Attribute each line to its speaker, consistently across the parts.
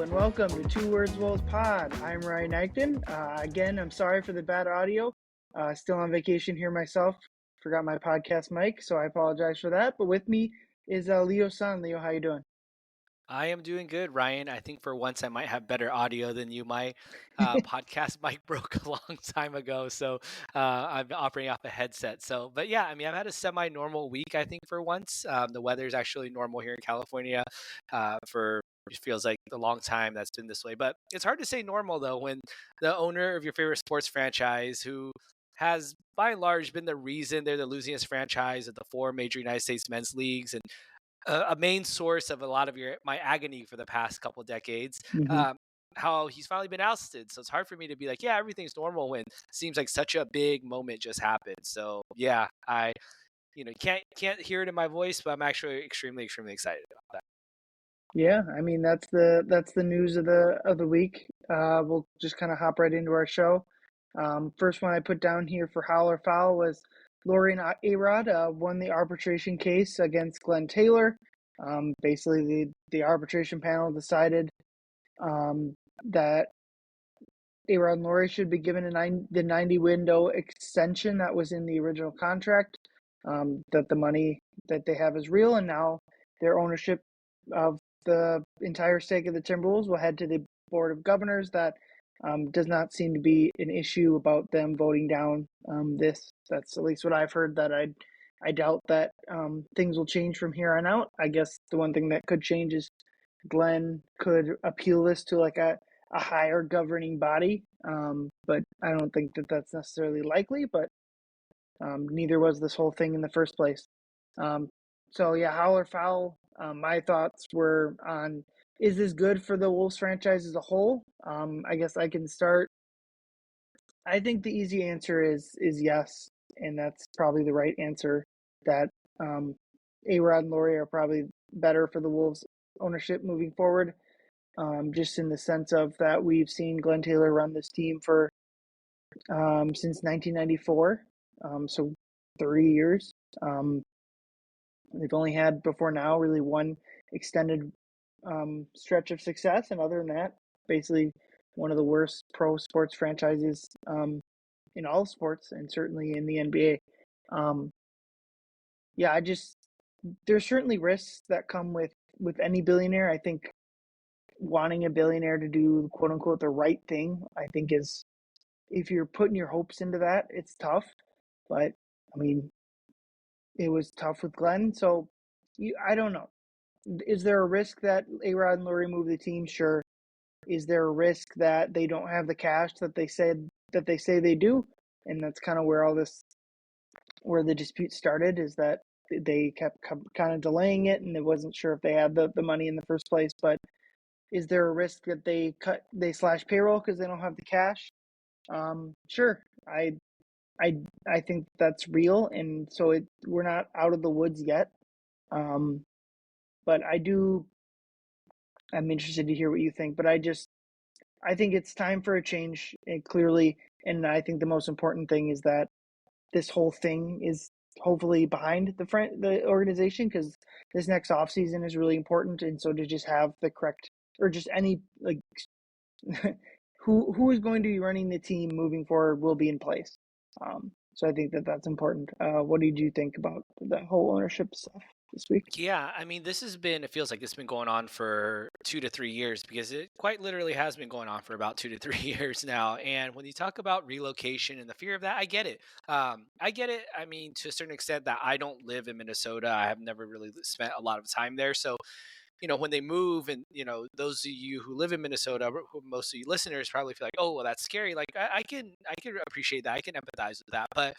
Speaker 1: and welcome to Two Words Woes Pod. I'm Ryan Eichten. Again, I'm sorry for the bad audio. Still on vacation here myself. Forgot my podcast mic, so I apologize for that. But with me is Leo Sun. Leo, how you doing?
Speaker 2: I am doing good, Ryan. I think for once I might have better audio than you. My podcast mic broke a long time ago, so I'm operating off a headset. But yeah, I mean, I've had a semi-normal week. I think for once, the weather is actually normal here in California. For it feels like a long time that's been this way, but it's hard to say normal though when the owner of your favorite sports franchise, who has by and large been the reason they're the losingest franchise of the four major United States men's leagues and a main source of a lot of my agony for the past couple decades.
Speaker 1: Mm-hmm.
Speaker 2: Um, how he's finally been ousted, so it's hard for me to be like, yeah, everything's normal when it seems like such a big moment just happened. So yeah, I can't hear it in my voice, but I'm actually extremely excited about that.
Speaker 1: Yeah, I mean that's the news of the week. We'll just kind of hop right into our show. First one I put down here for Howl or Foul was Lori and A-Rod won the arbitration case against Glen Taylor. Basically, the arbitration panel decided that A-Rod and Lori should be given the 90 window extension that was in the original contract. That the money that they have is real, and now their ownership of the entire stake of the Timberwolves will head to the Board of Governors. That does not seem to be an issue about them voting down this. That's at least what I've heard. That I doubt that things will change from here on out. I guess the one thing that could change is Glenn could appeal this to like a higher governing body, but I don't think that that's necessarily likely. But neither was this whole thing in the first place. So yeah, Howl or Foul. My thoughts were on: is this good for the Wolves franchise as a whole? I guess I can start. I think the easy answer is yes, and that's probably the right answer. That A-Rod and Lori are probably better for the Wolves ownership moving forward. Just in the sense of that we've seen Glen Taylor run this team for since 1994, so 30 years. They've only had before now really one extended stretch of success, and other than that, basically one of the worst pro sports franchises in all sports, and certainly in the NBA. Yeah, there's certainly risks that come with any billionaire. I think wanting a billionaire to do quote unquote the right thing, I think is, if you're putting your hopes into that, it's tough. But I mean, it was tough with Glenn. So I don't know. Is there a risk that A-Rod and Lori move the team? Sure. Is there a risk that they don't have the cash that they say they do? And that's kind of where the dispute started, is that they kept kind of delaying it, and it wasn't sure if they had the money in the first place. But is there a risk that they slash payroll because they don't have the cash? Sure. I think that's real, and so we're not out of the woods yet. But I'm interested to hear what you think. But I think it's time for a change, clearly, and I think the most important thing is that this whole thing is hopefully behind the organization, because this next off season is really important, and so to just have the correct, or just any like who is going to be running the team moving forward will be in place. So I think that that's important. What did you think about the whole ownership stuff this week?
Speaker 2: Yeah, I mean, it feels like it's been going on for 2 to 3 years, because it quite literally has been going on for about 2 to 3 years now. And when you talk about relocation and the fear of that, I get it. I get it. I mean, to a certain extent, that I don't live in Minnesota. I have never really spent a lot of time there. So, when they move, and, those of you who live in Minnesota, who most of you listeners probably feel like, oh, well, that's scary. Like, I can appreciate that. I can empathize with that. But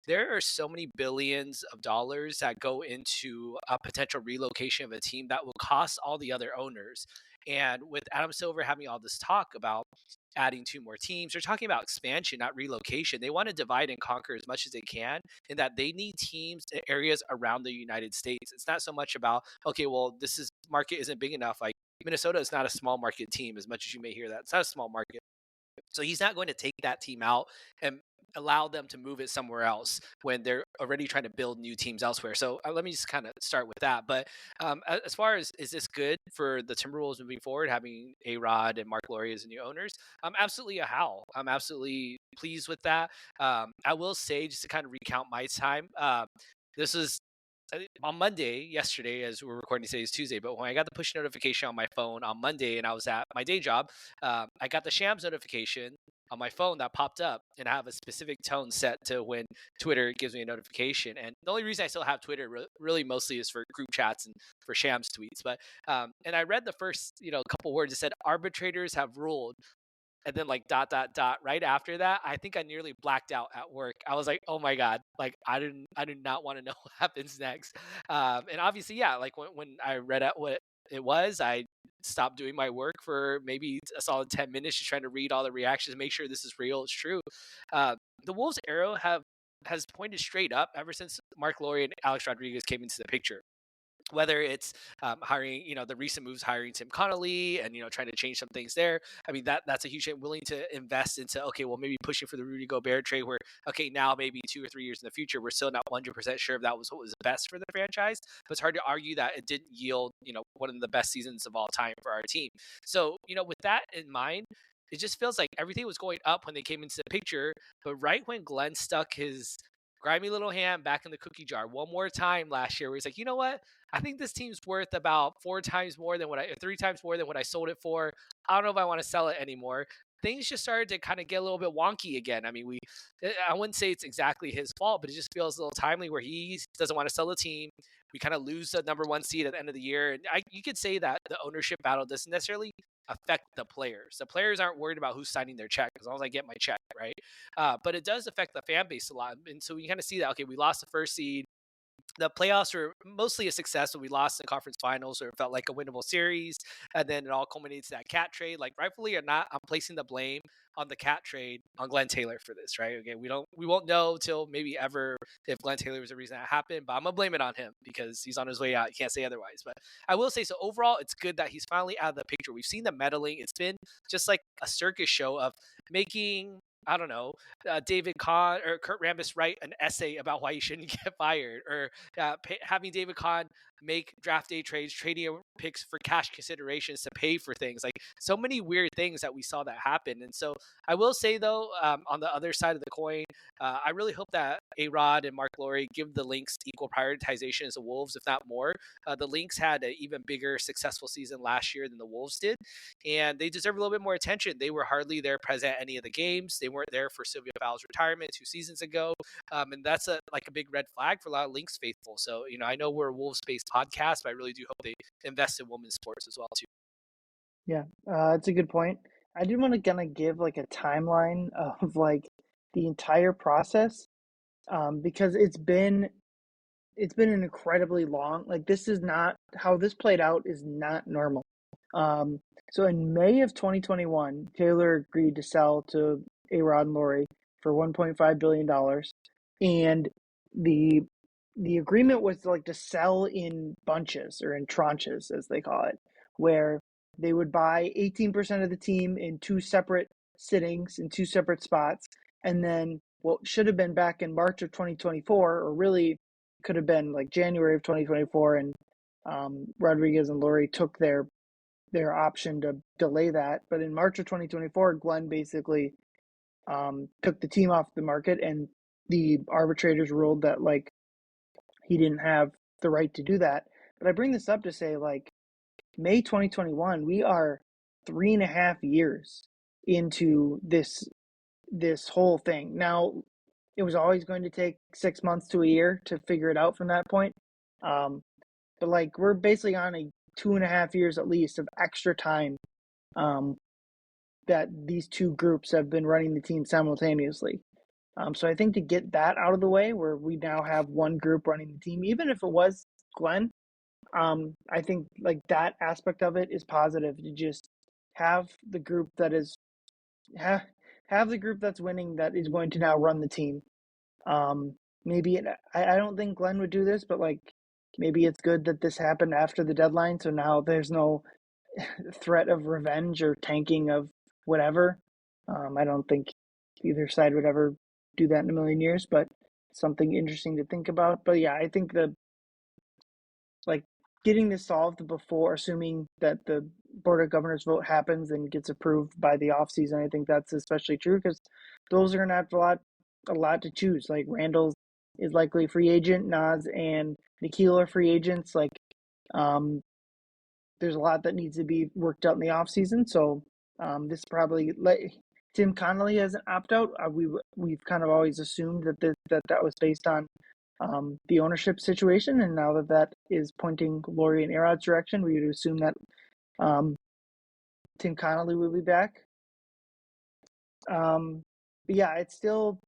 Speaker 2: there are so many billions of dollars that go into a potential relocation of a team that will cost all the other owners. And with Adam Silver having all this talk about adding two more teams, they're talking about expansion, not relocation. They want to divide and conquer as much as they can, and that they need teams in areas around the United States. It's not so much about, okay, well, market isn't big enough. Like, Minnesota is not a small market team, as much as you may hear that. It's not a small market. So he's not going to take that team out and allow them to move it somewhere else when they're already trying to build new teams elsewhere. So let me just kind of start with that. But as far as is this good for the Timberwolves moving forward, having A Rod and Marc Lore as new owners? Absolutely a how. I'm absolutely pleased with that. I will say, just to kind of recount my time, this was on Monday, yesterday, as we're recording today is Tuesday, but when I got the push notification on my phone on Monday and I was at my day job, I got the Shams notification on my phone that popped up, and I have a specific tone set to when Twitter gives me a notification. And the only reason I still have Twitter really mostly is for group chats and for Shams tweets. But and I read the first couple words. It said arbitrators have ruled, and then like dot dot dot right after that, I think I nearly blacked out at work. I was like, oh my god, like I do not want to know what happens next. And obviously, yeah, like when I read out what it was, I stopped doing my work for maybe a solid 10 minutes, just trying to read all the reactions, make sure this is real, it's true. The Wolves arrow has pointed straight up ever since Marc Lore and Alex Rodriguez came into the picture, whether it's hiring, the recent moves, hiring Tim Connolly and, trying to change some things there. I mean, that's a huge thing, willing to invest into, okay, well, maybe pushing for the Rudy Gobert trade where, okay, now maybe 2 or 3 years in the future, we're still not 100% sure if that was what was best for the franchise, but it's hard to argue that it didn't yield, one of the best seasons of all time for our team. So, with that in mind, it just feels like everything was going up when they came into the picture, but right when Glenn stuck his grimy little hand back in the cookie jar one more time last year, where he's like, you know what? I think this team's worth about 4 times more than 3 times more than what I sold it for. I don't know if I want to sell it anymore. Things just started to kind of get a little bit wonky again. I mean, I wouldn't say it's exactly his fault, but it just feels a little timely where he doesn't want to sell the team. We kind of lose the number one seed at the end of the year. And you could say that the ownership battle doesn't necessarily affect the players. The players aren't worried about who's signing their check as long as I get my check, right? But it does affect the fan base a lot. And so we kind of see that, okay, we lost the first seed. The playoffs were mostly a success when we lost the conference finals, or it felt like a winnable series. And then it all culminates to that cat trade. Like, rightfully or not, I'm placing the blame on the cat trade on Glen Taylor for this, right? Okay, we won't know till maybe ever if Glen Taylor was the reason that happened, but I'm gonna blame it on him because he's on his way out. You can't say otherwise. But I will say, so overall, it's good that he's finally out of the picture. We've seen the meddling. It's been just like a circus show of making, I don't know, David Kahn or Kurt Rambis write an essay about why you shouldn't get fired, or having David Kahn make draft day trades, trading picks for cash considerations to pay for things. Like, so many weird things that we saw that happen. And so I will say, though, on the other side of the coin, I really hope that A Rod and Marc Lore give the Lynx equal prioritization as the Wolves, if not more. The Lynx had an even bigger successful season last year than the Wolves did, and they deserve a little bit more attention. They were hardly there present at any of the games. They weren't there for Sylvia Fowles' retirement 2 seasons ago, and that's a big red flag for a lot of Lynx faithful. So I know we're a Wolves-based podcast, but I really do hope they invest in women's sports as well too.
Speaker 1: Yeah, that's a good point. I did want to kind of give like a timeline of like the entire process, because it's been an incredibly long, like, this is not how this played out, is not normal. So in May of 2021, Taylor agreed to sell to A-Rod and Lore for $1.5 billion. And the agreement was like to sell in bunches, or in tranches, as they call it, where they would buy 18% of the team in 2 separate sittings, in 2 separate spots. And then what should have been back in March of 2024, or really could have been like January of 2024, and Rodriguez and Lore took their option to delay that. But in March of 2024, Glenn basically took the team off the market, and the arbitrators ruled that like he didn't have the right to do that. But I bring this up to say, like, May 2021, we are 3.5 years into this whole thing. Now, it was always going to take 6 months to a year to figure it out from that point. But like, we're basically on a 2.5 years at least of extra time that these two groups have been running the team simultaneously. So I think to get that out of the way, where we now have one group running the team, even if it was Glenn, I think like that aspect of it is positive. To just have the group that is have the group that's winning, that is going to now run the team. Maybe I don't think Glenn would do this, but like, maybe it's good that this happened after the deadline, so now there's no threat of revenge or tanking of whatever. I don't think either side would ever do that in a million years, but something interesting to think about. But yeah, I think like getting this solved before, assuming that the board of governors vote happens and gets approved by the off season, I think that's especially true because those are gonna have a lot to choose. Like Randall is likely a free agent, Nas and Nikhil are free agents. Like um, there's a lot that needs to be worked out in the off season. So this probably Tim Connolly has an opt out. We've kind of always assumed that was based on the ownership situation, and now that is pointing Laurie and Arod's direction, we would assume that um, Tim Connolly will be back. But yeah, it'll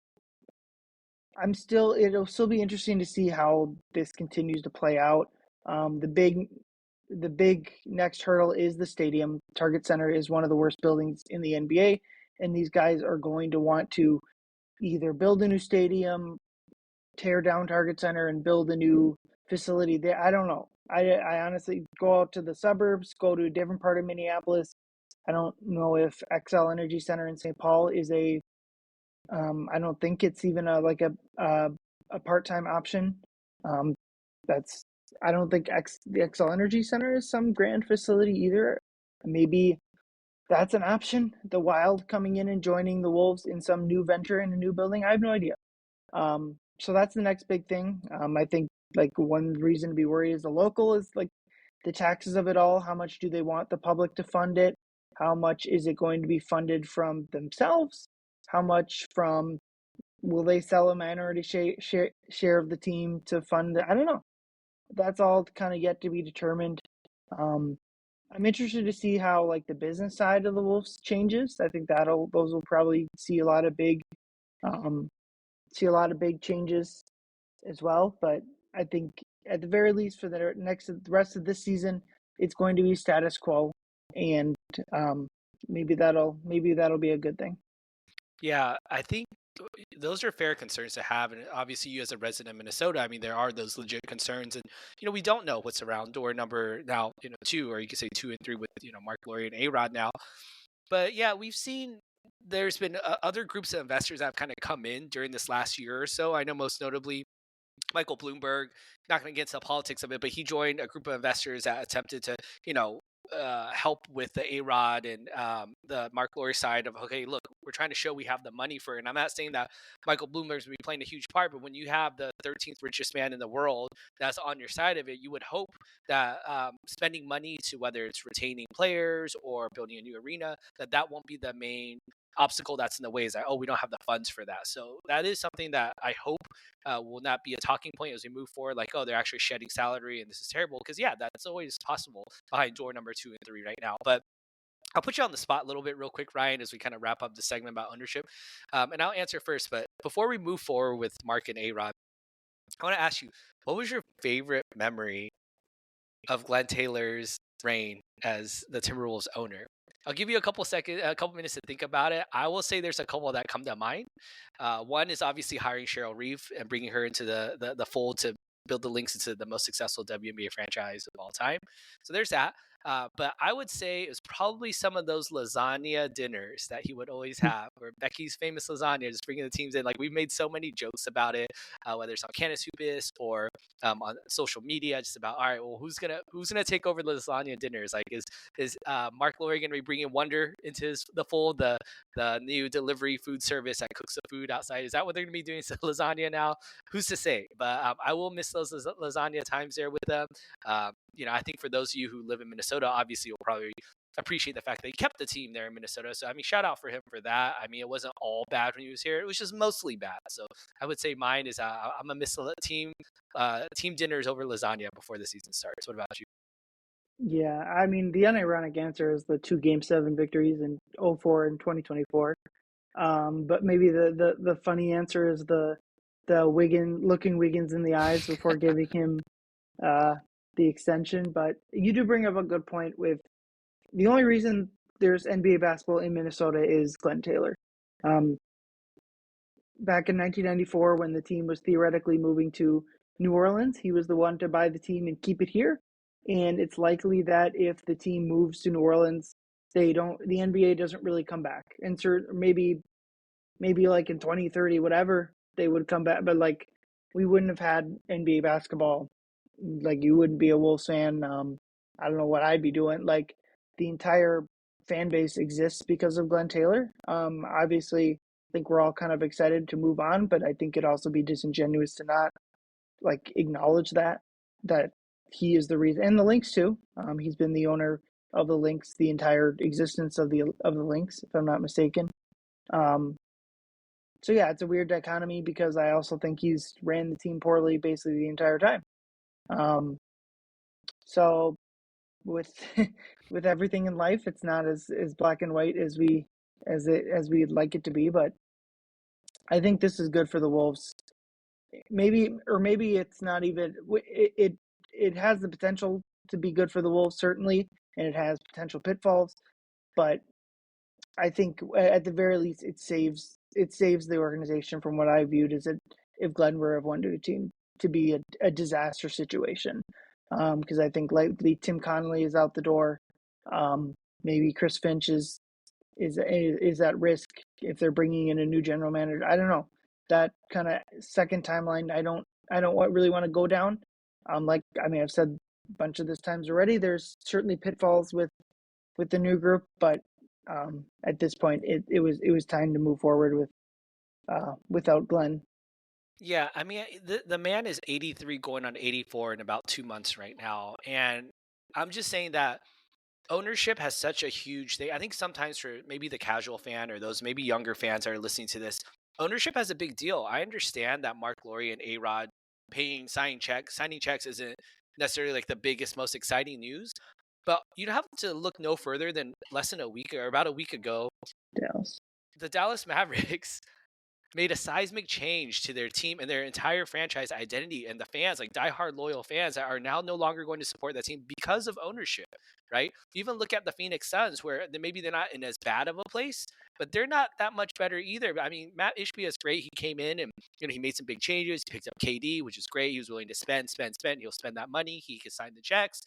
Speaker 1: still be interesting to see how this continues to play out. The big next hurdle is the stadium. Target Center is one of the worst buildings in the NBA, and these guys are going to want to either build a new stadium, tear down Target Center, and build a new facility there. I don't know. I honestly go out to the suburbs, go to a different part of Minneapolis. I don't know if XL Energy Center in St. Paul is a I don't think it's even a part-time option. Um, that's I don't think the XL Energy Center is some grand facility either. Maybe that's an option. The Wild coming in and joining the Wolves in some new venture in a new building. I have no idea. So that's the next big thing. I think like one reason to be worried is the local is like the taxes of it all. How much do they want the public to fund it? How much is it going to be funded from themselves? How much from will they sell a minority share of the team to fund it? I don't know. That's all kind of yet to be determined. Um, I'm interested to see how like the business side of the Wolves changes. I think those will probably um, see a lot of big changes as well. But I think at the very least for the rest of this season, it's going to be status quo, and maybe that'll be a good thing.
Speaker 2: Yeah, I think those are fair concerns to have, and obviously, you as a resident of Minnesota, I mean, there are those legit concerns, and we don't know what's around door number now, 2, or you could say 2 and 3 with Marc, Laurie, and Arod now. But yeah, we've seen there's been other groups of investors that have kind of come in during this last year or so. I know most notably Michael Bloomberg, not going to get into the politics of it, but he joined a group of investors that attempted to, help with the A-Rod and the Marc Lore side of, okay, look, we're trying to show we have the money for it. And I'm not saying that Michael Bloomberg's going to be playing a huge part, but when you have the 13th richest man in the world that's on your side of it, you would hope that spending money to whether it's retaining players or building a new arena, that won't be the main obstacle that's in the way is that, oh, we don't have the funds for that. So that is something that I hope will not be a talking point as we move forward. Like, oh, they're actually shedding salary and this is terrible. Because yeah, that's always possible behind door number 2 and 3 right now. But I'll put you on the spot a little bit real quick, Ryan, as we kind of wrap up the segment about ownership. And I'll answer first. But before we move forward with Marc and A-Rod, I want to ask you, what was your favorite memory of Glen Taylor's reign as the Timberwolves owner? I'll give you a couple minutes to think about it. I will say there's a couple that come to mind. One is obviously hiring Cheryl Reeve and bringing her into the fold to build the links into the most successful WNBA franchise of all time. So there's that. But I would say it was probably some of those lasagna dinners that he would always have, or Becky's famous lasagna, just bringing the teams in. Like we've made so many jokes about it, whether it's on Canis Hoopus or on social media, just about all right, well, who's gonna take over the lasagna dinners? Like, is Marc Lore gonna be bringing Wonder into the fold, the new delivery food service that cooks the food outside? Is that what they're gonna be doing to lasagna now? Who's to say? But I will miss those lasagna times there with them. I think for those of you who live in Minnesota, obviously you'll probably appreciate the fact that he kept the team there in Minnesota. So I mean, shout out for him for that. I mean, it wasn't all bad when he was here; it was just mostly bad. So I would say mine is I'm gonna miss the team dinners over lasagna before the season starts. What about you?
Speaker 1: Yeah, I mean the unironic answer is the two Game 7 victories in '04 and 2024. But maybe the funny answer is the Wiggins in the eyes before giving him uh, the extension. But you do bring up a good point with the only reason there's NBA basketball in Minnesota is Glen Taylor. Um, Back in 1994, when the team was theoretically moving to New Orleans, he was the one to buy the team and keep it here. And it's likely that if the team moves to New Orleans, the NBA doesn't really come back. And maybe maybe like in 2030, whatever, they would come back. But like, we wouldn't have had NBA basketball. Like, you wouldn't be a Wolves fan. I don't know what I'd be doing. Like, the entire fan base exists because of Glen Taylor. Obviously, I think we're all kind of excited to move on, but I think it'd also be disingenuous to not like acknowledge that he is the reason, and the Lynx too. He's been the owner of the Lynx the entire existence of the Lynx, if I'm not mistaken. Um, so yeah, it's a weird dichotomy because I also think he's ran the team poorly basically the entire time. Um, so with with everything in life, it's not as black and white as we'd like it to be. But I think this is good for the Wolves. Maybe it's not even it has the potential to be good for the Wolves, certainly, and it has potential pitfalls. But I think at the very least it saves the organization from what I viewed as if Glenn were of one to a team to be a disaster situation. Because I think likely Tim Connolly is out the door. Maybe Chris Finch is at risk if they're bringing in a new general manager. I don't know. That kind of second timeline, I don't really want to go down. I've said a bunch of this times already. There's certainly pitfalls with the new group, but at this point, it was time to move forward without Glenn.
Speaker 2: Yeah, I mean, the man is 83 going on 84 in about 2 months right now. And I'm just saying that ownership has such a huge thing. I think sometimes for maybe the casual fan or those maybe younger fans that are listening to this, ownership has a big deal. I understand that Mark Lowry and A Rod signing checks isn't necessarily like the biggest, most exciting news. But you have to look no further than less than a week or about a week ago.
Speaker 1: Dallas.
Speaker 2: The Dallas Mavericks made a seismic change to their team and their entire franchise identity, and the fans, like diehard loyal fans, that are now no longer going to support that team because of ownership, right? Even look at the Phoenix Suns, where maybe they're not in as bad of a place, but they're not that much better either. I mean, Matt Ishbia is great. He came in and he made some big changes. He picked up KD, which is great. He was willing to spend. He'll spend that money. He can sign the checks,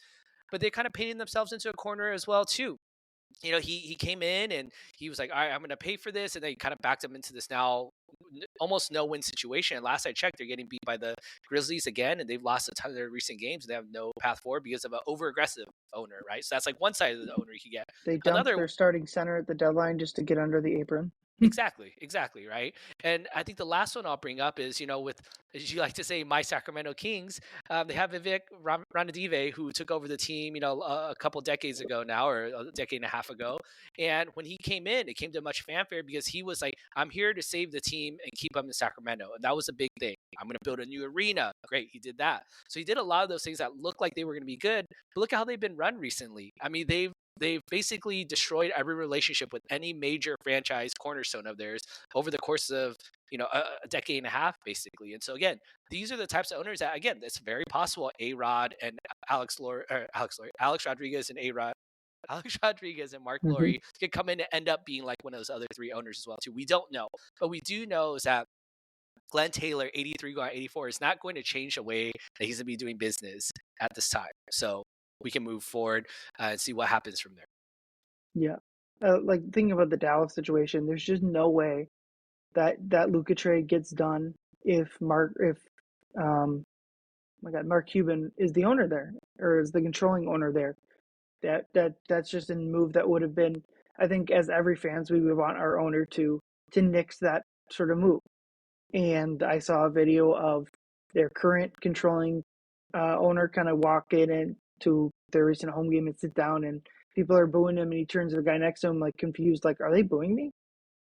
Speaker 2: but they kind of painted themselves into a corner as well too. He came in and he was like, all right, I'm going to pay for this. And they kind of backed him into this now almost no win situation. And last I checked, they're getting beat by the Grizzlies again, and they've lost a ton of their recent games. They have no path forward because of an over aggressive owner, right? So that's like one side of the owner you can get.
Speaker 1: They dumped
Speaker 2: Another
Speaker 1: their starting center at the deadline just to get under the apron.
Speaker 2: Exactly, right? And I think the last one I'll bring up is, with, as you like to say, my Sacramento Kings. They have Vivek Ranadive, who took over the team, a couple decades ago now, or a decade and a half ago. And when he came in, it came to much fanfare because he was like, I'm here to save the team and keep them in Sacramento. And that was a big thing. I'm going to build a new arena. Great, he did that. So he did a lot of those things that looked like they were going to be good. But look at how they've been run recently. I mean, they've basically destroyed every relationship with any major franchise cornerstone of theirs over the course of a decade and a half, basically. And so again, these are the types of owners that, again, it's very possible A-Rod and Alex Rodriguez and A-Rod. Alex Rodriguez and Mark
Speaker 1: Mm-hmm.
Speaker 2: Lowry could come in and end up being like one of those other three owners as well too. We don't know, but we do know is that Glen Taylor, 83 going 84, is not going to change the way that he's going to be doing business at this time. So we can move forward and see what happens from there.
Speaker 1: Yeah. Like thinking about the Dallas situation, there's just no way that Luka trade gets done if Mark Cuban is the owner there or is the controlling owner there. That's just a move that would have been, I think, as every fans, we would want our owner to nix that sort of move. And I saw a video of their current controlling owner kind of walk in and to their recent home game and sit down, and people are booing him, and he turns to the guy next to him like confused, like, are they booing me?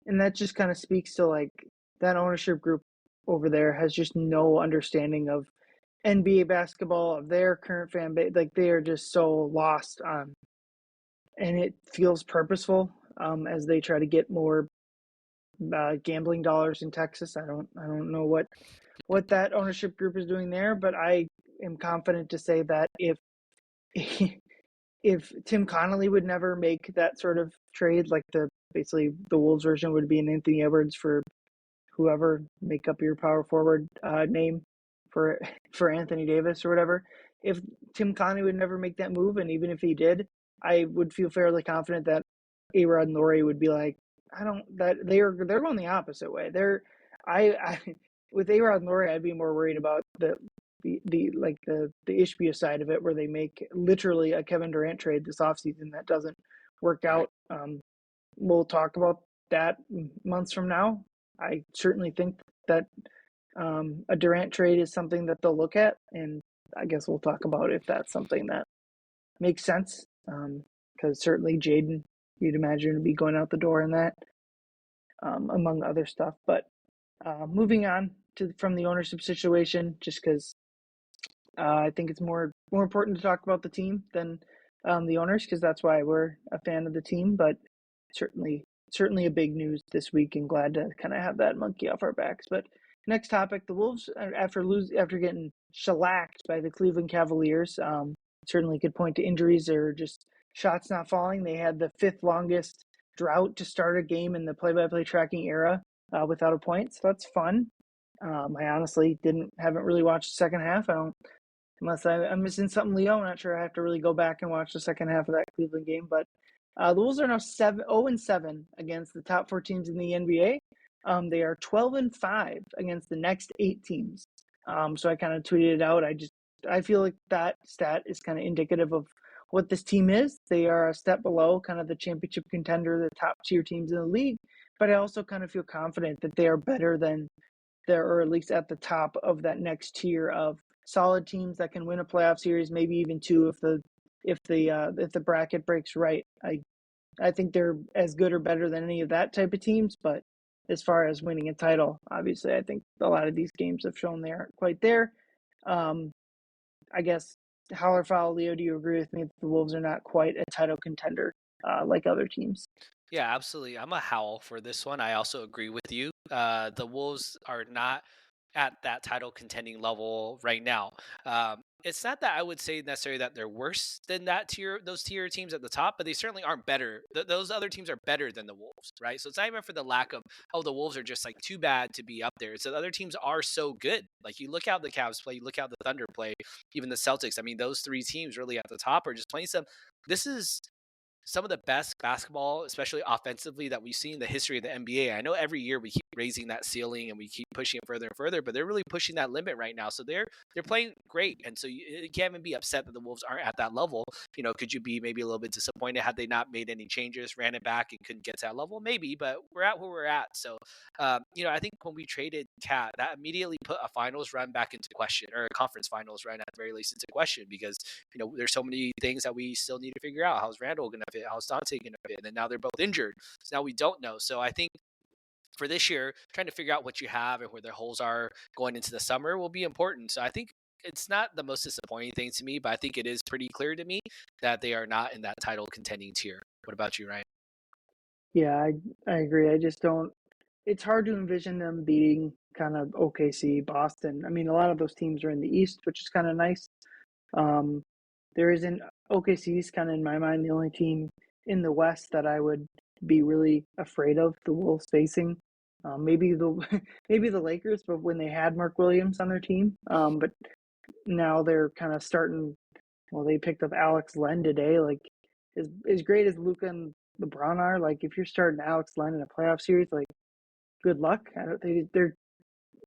Speaker 1: And that just kind of speaks to like that ownership group over there has just no understanding of NBA basketball, of their current fan base. Like, they are just so lost on, and it feels purposeful as they try to get more gambling dollars in Texas. I don't know what that ownership group is doing there, but I am confident to say that if Tim Connolly would never make that sort of trade, like basically the Wolves version would be an Anthony Edwards for whoever, make up your power forward name for Anthony Davis or whatever. If Tim Connolly would never make that move, and even if he did, I would feel fairly confident that A-Rod and Lowry would be like, I don't that they're going the opposite way. I with A-Rod and Laurie, I'd be more worried about the like the Ishbia side of it, where they make literally a Kevin Durant trade this offseason that doesn't work
Speaker 2: Right.
Speaker 1: out. We'll talk about that months from now. I certainly think that a Durant trade is something that they'll look at, and I guess we'll talk about if that's something that makes sense. Because certainly Jaden, you'd imagine, would be going out the door in that, among other stuff. But moving on from the ownership situation, just because I think it's more important to talk about the team than the owners, because that's why we're a fan of the team. But certainly a big news this week, and glad to kind of have that monkey off our backs. But next topic: the Wolves, after getting shellacked by the Cleveland Cavaliers, certainly could point to injuries or just shots not falling. They had the fifth longest drought to start a game in the play-by-play tracking era without a point, so that's fun. I honestly haven't really watched the second half. I don't, unless I'm missing something, Leo. I'm not sure. I have to really go back and watch the second half of that Cleveland game. But the Wolves are now 0-7 against the top four teams in the NBA. They are 12-5 against the next 8 teams. So I kind of tweeted it out. I feel like that stat is kind of indicative of what this team is. They are a step below kind of the championship contender, the top tier teams in the league. But I also kind of feel confident that they are better than or at least at the top of that next tier of solid teams that can win a playoff series, maybe even two if the bracket breaks right. I think they're as good or better than any of that type of teams, but as far as winning a title, obviously, I think a lot of these games have shown they aren't quite there. I guess, howl or foul, Leo, do you agree with me that the Wolves are not quite a title contender like other teams?
Speaker 2: Yeah, absolutely. I'm a howl for this one. I also agree with you. The Wolves are not at that title contending level right now. It's not that I would say necessarily that they're worse than those tier teams at the top, but they certainly aren't better. Those other teams are better than the Wolves, right? So it's not even for the lack of, oh, the Wolves are just like too bad to be up there. It's that other teams are so good. Like you look how the Cavs play, you look how the Thunder play, even the Celtics. I mean, those three teams really at the top are just playing some. This is some of the best basketball, especially offensively, that we've seen in the history of the NBA. I know every year we keep raising that ceiling and we keep pushing it further and further, but they're really pushing that limit right now. So they're playing great, and so you can't even be upset that the Wolves aren't at that level. You know, could you be maybe a little bit disappointed had they not made any changes, ran it back, and couldn't get to that level? Maybe, but we're at where we're at. So, I think when we traded Cat, that immediately put a finals run back into question, or a conference finals run at the very least into question, because there's so many things that we still need to figure out. How's Randall going to fit? How's Dante going to fit? And then now they're both injured. So now we don't know. So I think for this year, trying to figure out what you have and where their holes are going into the summer will be important. So I think it's not the most disappointing thing to me, but I think it is pretty clear to me that they are not in that title contending tier. What about you, Ryan?
Speaker 1: Yeah, I agree. I just don't. It's hard to envision them beating kind of OKC, Boston. I mean, a lot of those teams are in the East, which is kind of nice. Um, there isn't OKC's kind of in my mind the only team in the West that I would be really afraid of the Wolves facing. Maybe the maybe the Lakers, but when they had Mark Williams on their team. But now they're kind of starting. Well, they picked up Alex Len today. Like as great as Luka and LeBron are, like if you're starting Alex Len in a playoff series, like good luck. I don't think they're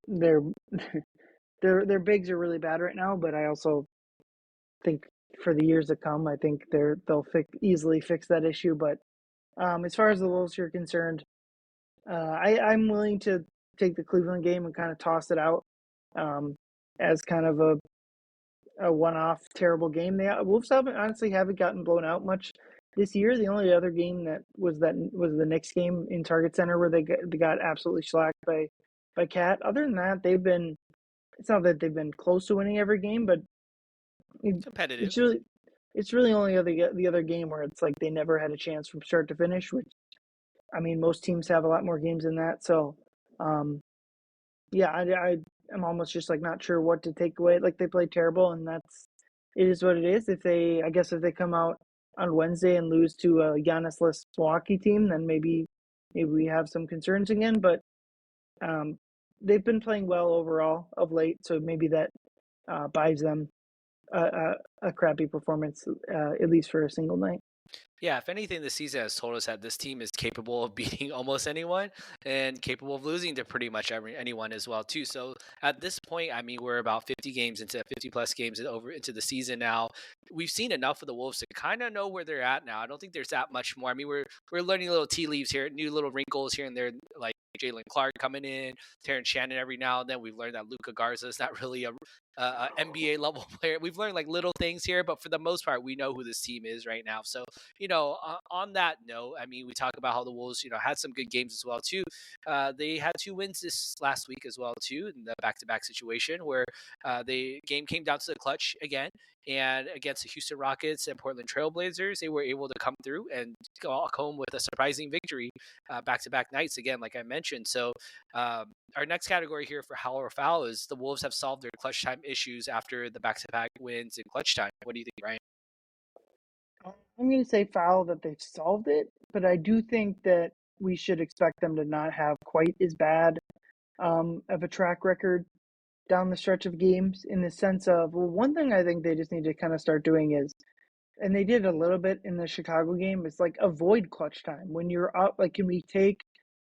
Speaker 1: their bigs are really bad right now, but I also think for the years to come, I think they'll easily fix that issue. But as far as the Wolves are concerned, I'm willing to take the Cleveland game and kind of toss it out as kind of a one-off terrible game. The Wolves haven't gotten blown out much this year. The only other game was the Knicks game in Target Center where they got absolutely shellacked by Cat. Other than that, it's not that they've been close to winning every game, but it's
Speaker 2: Competitive.
Speaker 1: really only the other game where it's like they never had a chance from start to finish, which I mean most teams have a lot more games than that. So yeah, I'm almost just like not sure what to take away. Like they played terrible, and it is what it is. If they come out on Wednesday and lose to a Giannis-less Milwaukee team, then maybe we have some concerns again. But um, they've been playing well overall of late, so maybe that buys them a crappy performance at least for a single night.
Speaker 2: Yeah, if anything, the season has told us that this team is capable of beating almost anyone and capable of losing to pretty much anyone as well too. So at this point, I mean, we're about 50 games into 50 plus games over into the season now. We've seen enough of the Wolves to kind of know where they're at now. I don't think there's that much more. I mean, we're learning little tea leaves here, new little wrinkles here and there, like Jalen Clark coming in, Terrence Shannon every now and then. We've learned that Luca Garza is not really a NBA level player. We've learned like little things here, but for the most part, we know who this team is right now. So on that note, I mean, we talk about how the Wolves, had some good games as well too. They had two wins this last week as well too in the back-to-back situation where the game came down to the clutch again. And against the Houston Rockets and Portland Trailblazers, they were able to come through and go home with a surprising victory back-to-back nights again, like I mentioned. So our next category here for Howl or Foul is the Wolves have solved their clutch time issues after the back-to-back wins in clutch time. What do you think, Ryan?
Speaker 1: I'm going to say foul that they've solved it, but I do think that we should expect them to not have quite as bad of a track record down the stretch of games in the sense of, well, one thing I think they just need to kind of start doing is, and they did a little bit in the Chicago game, is like avoid clutch time. When you're up, like, can we take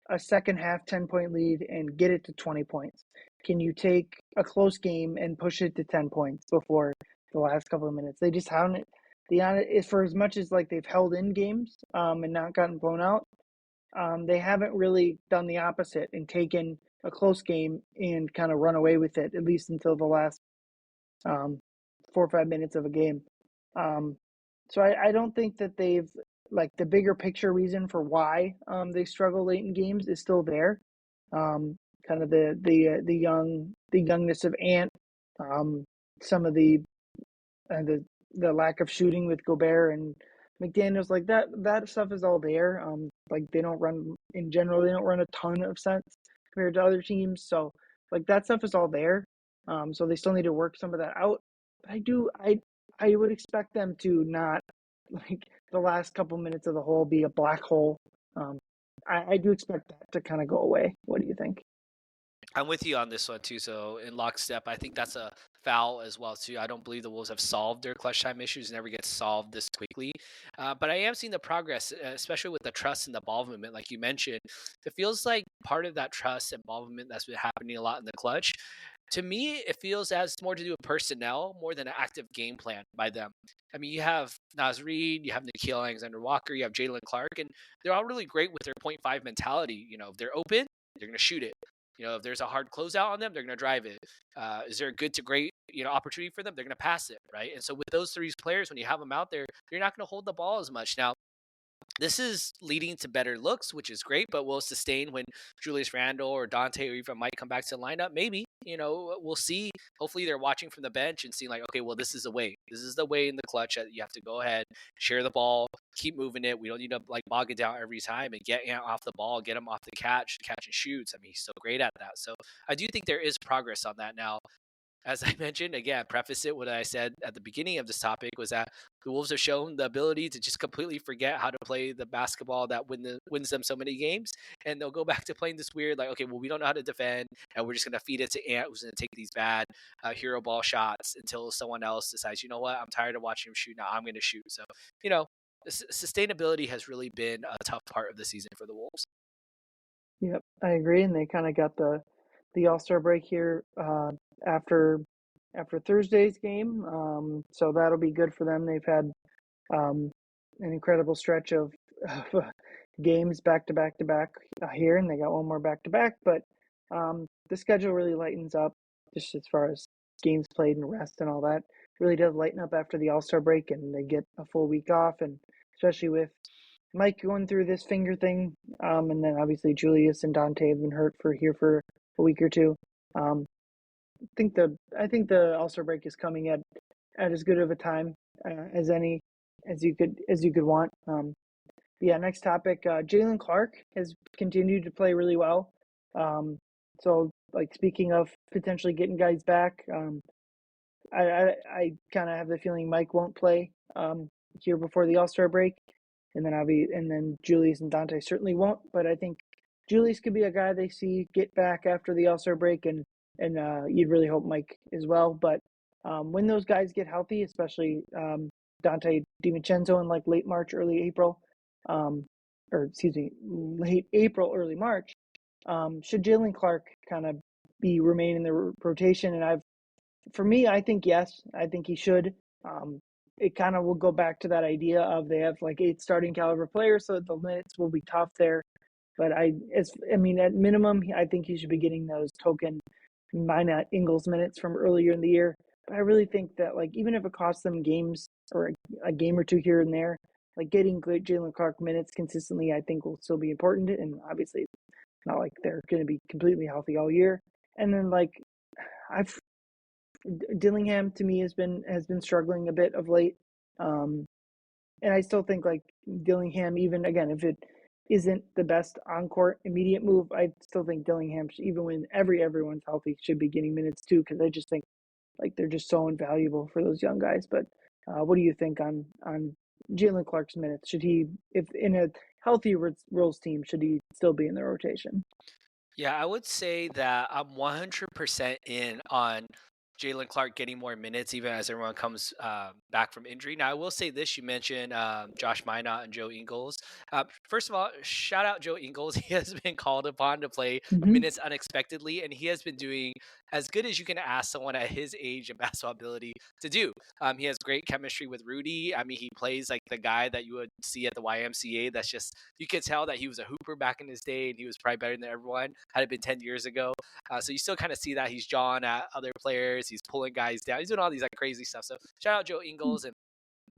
Speaker 1: a second half 10-point lead and get it to 20 points? Can you take a close game and push it to 10 points before the last couple of minutes? They just haven't. The honest, for as much as like they've held in games and not gotten blown out, they haven't really done the opposite and taken a close game and kind of run away with it, at least until the last um, 4 or 5 minutes of a game. Um, so I don't think that they've, like, the bigger picture reason for why they struggle late in games is still there. Um, Kind of the youngness of Ant, some of the lack of shooting with Gobert and McDaniels, like that stuff is all there. Like they don't run in general, they don't run a ton of sets compared to other teams. So like that stuff is all there. So they still need to work some of that out. But I would expect them to not like the last couple minutes of the hole be a black hole. Um, I do expect that to kind of go away. What do you think?
Speaker 2: I'm with you on this one too. So in lockstep, I think that's a foul as well too. I don't believe the Wolves have solved their clutch time issues. Never get solved this quickly, but I am seeing the progress, especially with the trust and the ball movement, like you mentioned. It feels like part of that trust and ball movement that's been happening a lot in the clutch. To me, it feels as more to do with personnel more than an active game plan by them. I mean, you have Naz Reid, you have Nikhil Alexander Walker, you have Jalen Clark, and they're all really great with their point five mentality. If they're open, they're going to shoot it. If there's a hard closeout on them, they're going to drive it. Is there a good to great, opportunity for them? They're going to pass it, right? And so with those three players, when you have them out there, you're not going to hold the ball as much. Now, this is leading to better looks, which is great, but will it sustain when Julius Randle or Dante or even Mike come back to the lineup? Maybe. We'll see. Hopefully they're watching from the bench and seeing like, okay, well, this is the way. This is the way in the clutch that you have to go ahead, share the ball, keep moving it. We don't need to like bog it down every time and get Ant off the ball, get him off the catch and shoots. I mean, he's so great at that. So I do think there is progress on that now. As I mentioned, again, preface it what I said at the beginning of this topic was that the Wolves have shown the ability to just completely forget how to play the basketball that wins them so many games. And they'll go back to playing this weird, like, okay, well, we don't know how to defend, and we're just going to feed it to Ant, who's going to take these bad hero ball shots until someone else decides, you know what, I'm tired of watching him shoot. Now I'm going to shoot. So, sustainability has really been a tough part of the season for the Wolves.
Speaker 1: Yep, I agree. And they kind of got the All-Star break here after Thursday's game. So that'll be good for them. They've had an incredible stretch of games back to back to back here, and they got one more back to back. But the schedule really lightens up just as far as games played and rest and all that. Really does lighten up after the All-Star break, and they get a full week off, and especially with Mike going through this finger thing, and then obviously Julius and Dante have been hurt for a week or two. Um, I think the All-Star break is coming at as good of a time as any as you could want. Yeah, next topic. Jalen Clark has continued to play really well. So like speaking of potentially getting guys back, I kind of have the feeling Mike won't play here before the All-Star break, and then Julius and Dante certainly won't. But I think Julius could be a guy they see get back after the All-Star break, and you'd really hope Mike as well. But when those guys get healthy, especially Dante DiVincenzo in like late March, early April, late April, early March. Should Jalen Clark kind of remain in the rotation? And for me, I think yes. I think he should. It kind of will go back to that idea of they have like 8 starting caliber players, so the minutes will be tough there. But at minimum, I think he should be getting those token Minot Ingles minutes from earlier in the year. But I really think that like even if it costs them games or a game or two here and there, like getting good Jalen Clark minutes consistently, I think will still be important. And obviously, it's not like they're going to be completely healthy all year. And then like Dillingham to me has been struggling a bit of late, and I still think like Dillingham, even again if it isn't the best on-court immediate move, I still think Dillingham, even when everyone's healthy, should be getting minutes too, because I just think like they're just so invaluable for those young guys. But what do you think on Jalen Clark's minutes? Should he, if in a healthy Rolls team, should he still be in the rotation?
Speaker 2: Yeah, I would say that I'm 100% in on Jalen Clark getting more minutes, even as everyone comes back from injury. Now, I will say this: you mentioned Josh Minot and Joe Ingles. First of all, shout out Joe Ingles. He has been called upon to play
Speaker 1: Mm-hmm.
Speaker 2: minutes unexpectedly, and he has been doing as good as you can ask someone at his age and basketball ability to do. He has great chemistry with Rudy. I mean, he plays like the guy that you would see at the YMCA. That's just, you could tell that he was a hooper back in his day, and he was probably better than everyone had it been 10 years ago. So you still kind of see that he's jawing at other players. He's pulling guys down. He's doing all these like crazy stuff. So shout out Joe Ingles. And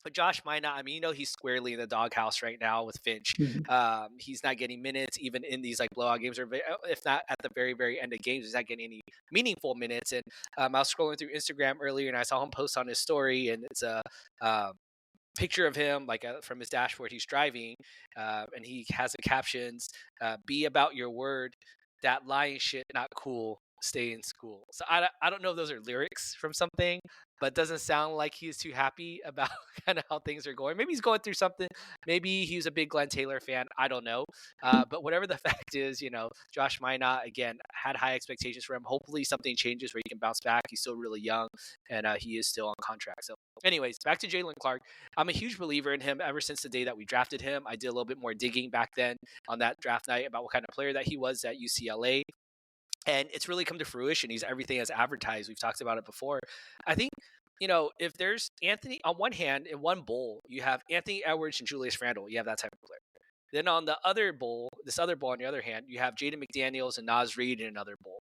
Speaker 2: but Josh Minot, I mean, he's squarely in the doghouse right now with Finch.
Speaker 1: Mm-hmm.
Speaker 2: He's not getting minutes even in these like blowout games, or if not at the very, very end of games, he's not getting any meaningful minutes. And I was scrolling through Instagram earlier, and I saw him post on his story, and it's a picture of him like from his dashboard. He's driving, and he has the captions, "Be about your word. That lying shit not cool. Stay in school." So I don't know if those are lyrics from something, but it doesn't sound like he's too happy about kind of how things are going. Maybe he's going through something. Maybe he's a big Glen Taylor fan. I don't know. But whatever the fact is, Josh Minot, again, had high expectations for him. Hopefully something changes where he can bounce back. He's still really young, and he is still on contract. So anyways, back to Jalen Clark. I'm a huge believer in him ever since the day that we drafted him. I did a little bit more digging back then on that draft night about what kind of player that he was at UCLA. And it's really come to fruition. He's everything as advertised. We've talked about it before. I think, if there's Anthony on one hand, in one bowl, you have Anthony Edwards and Julius Randle. You have that type of player. Then on the other bowl, this other bowl on the other hand, you have Jaden McDaniels and Nas Reed in another bowl.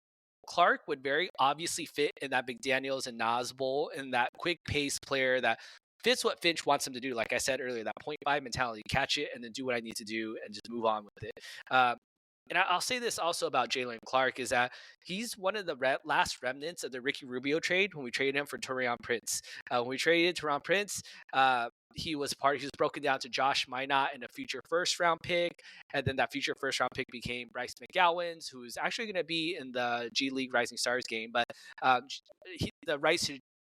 Speaker 2: Clark would very obviously fit in that McDaniels and Nas bowl, in that quick pace player that fits what Finch wants him to do. Like I said earlier, that 0.5 mentality, catch it and then do what I need to do and just move on with it. And I'll say this also about Jalen Clark is that he's one of the last remnants of the Ricky Rubio trade when we traded him for Taurean Prince. When we traded Taurean Prince, he was broken down to Josh Minot and a future first round pick. And then that future first round pick became Bryce McGowan's, who's actually going to be in the G League Rising Stars game. But the rights to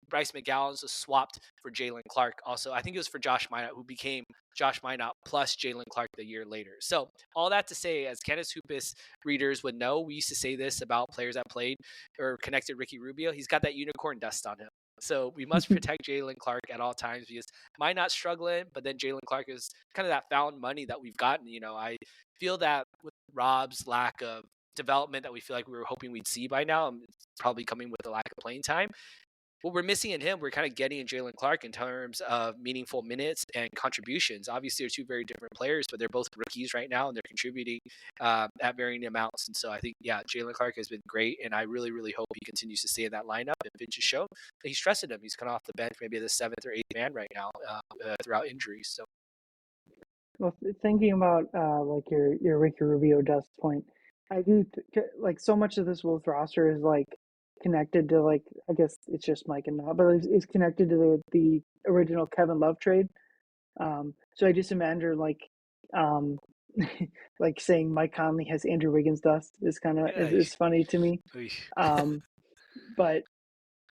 Speaker 2: Bryce McGowan's was swapped for Jalen Clark. Also, I think it was for Josh Minot, who became Josh Minot plus Jalen Clark the year later. So all that to say, as Canis Hoopus readers would know, we used to say this about players that played or connected Ricky Rubio. He's got that unicorn dust on him. So we must protect Jalen Clark at all times, because Minot struggling, but then Jalen Clark is kind of that found money that we've gotten. I feel that with Rob's lack of development that we feel like we were hoping we'd see by now, it's probably coming with a lack of playing time. What we're missing in him, we're kind of getting in Jalen Clark in terms of meaningful minutes and contributions. Obviously, they're two very different players, but they're both rookies right now, and they're contributing at varying amounts. And so I think, Jalen Clark has been great, and I really, really hope he continues to stay in that lineup. And Finch has shown that he's trusted him. He's come off the bench, maybe the 7th or 8th man right now throughout injuries. So,
Speaker 1: well, thinking about like your Ricky Rubio dust point, I do like so much of this Wolves roster is like connected to like, I guess it's just Mike and Nob, but it's connected to the original Kevin Love trade. So I just imagine like like saying Mike Conley has Andrew Wiggins dust is kind of is funny to me. But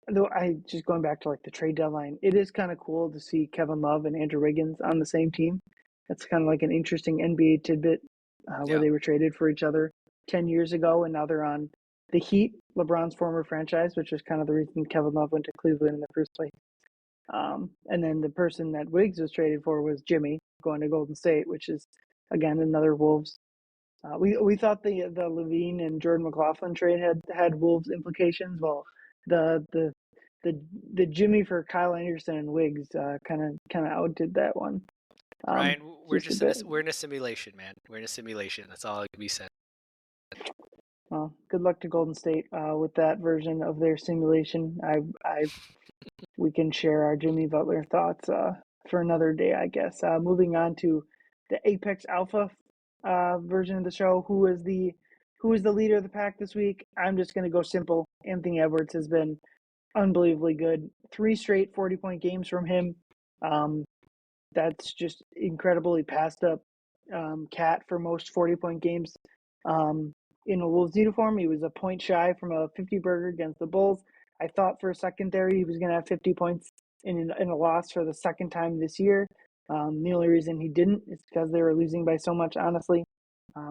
Speaker 1: though I just going back to like the trade deadline, it is kind of cool to see Kevin Love and Andrew Wiggins on the same team. That's kind of like an interesting NBA tidbit where they were traded for each other 10 years ago, and now they're on the Heat, LeBron's former franchise, which was kind of the reason Kevin Love went to Cleveland in the first place. And then the person that Wiggs was traded for was Jimmy going to Golden State, which is again another Wolves. We thought the Levine and Jordan McLaughlin trade had Wolves implications. Well, the the the Jimmy for Kyle Anderson and Wiggs kind of outdid that one.
Speaker 2: Ryan, we're
Speaker 1: Just a
Speaker 2: just
Speaker 1: bit.
Speaker 2: we're in a simulation, man. We're in a simulation. That's all that can be said.
Speaker 1: Well, good luck to Golden State with that version of their simulation. We can share our Jimmy Butler thoughts for another day, I guess. Moving on to the Apex Alpha version of the show. Who is the leader of the pack this week? I'm just going to go simple. Anthony Edwards has been unbelievably good. 3 straight 40-point games from him. That's just incredible. He passed up Cat for most 40-point games in a Wolves uniform. He was a point shy from a 50-burger against the Bulls. I thought for a second there he was going to have 50 points in a loss for the second time this year. The only reason he didn't is because they were losing by so much, honestly.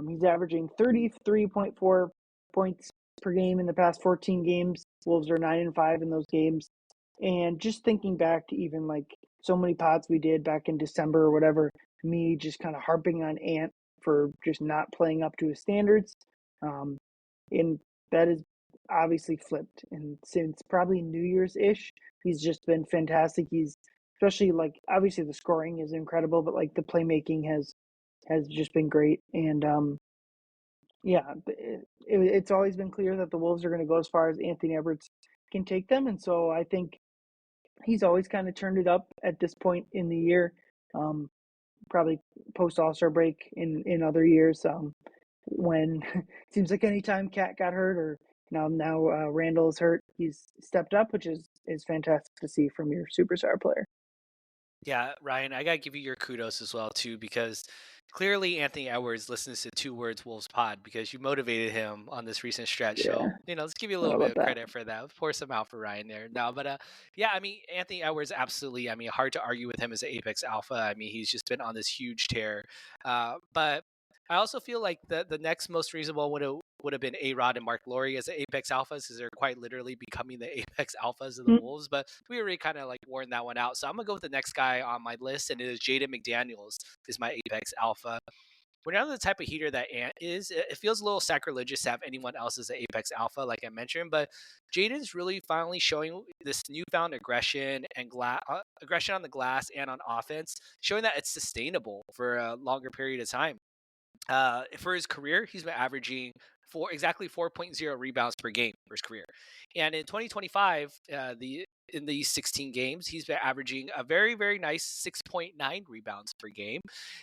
Speaker 1: He's averaging 33.4 points per game in the past 14 games. Wolves are 9-5 in those games. And just thinking back to even like so many pods we did back in December or whatever, me just kind of harping on Ant for just not playing up to his standards. And that is obviously flipped. And since probably New Year's ish, he's just been fantastic. He's especially like obviously the scoring is incredible, but like the playmaking has just been great. And yeah, it's always been clear that the Wolves are going to go as far as Anthony Edwards can take them, and so I think he's always kind of turned it up at this point in the year. Probably post All-Star break in other years. When it seems like anytime Cat got hurt or now Randall is hurt, he's stepped up, which is fantastic to see from your superstar player.
Speaker 2: Yeah, Ryan, I gotta give you your kudos as well too, because clearly Anthony Edwards listens to Two Words Wolves Pod because you motivated him on this recent stretch.
Speaker 1: Yeah,
Speaker 2: So let's give you a
Speaker 1: I don't
Speaker 2: little
Speaker 1: know
Speaker 2: bit
Speaker 1: about
Speaker 2: of
Speaker 1: that.
Speaker 2: credit for that. Pour some out for Ryan there. No, but yeah, I mean Anthony Edwards, absolutely. I mean, hard to argue with him as an Apex Alpha. I mean, he's just been on this huge tear. But I also feel like the next most reasonable would have been A-Rod and Mark Laurie as the Apex Alphas, because they're quite literally becoming the Apex Alphas of the Wolves. But we already kind of like worn that one out. So I'm gonna go with the next guy on my list, and it is Jaden McDaniels is my Apex Alpha. We're not the type of heater that Ant is. It feels a little sacrilegious to have anyone else as an Apex Alpha, like I mentioned, but Jaden's really finally showing this newfound aggression and aggression on the glass and on offense, showing that it's sustainable for a longer period of time. For his career, he's been averaging exactly 4.0 rebounds per game for his career, and in 2025, in these 16 games, he's been averaging a very very nice 6.9 rebounds per game,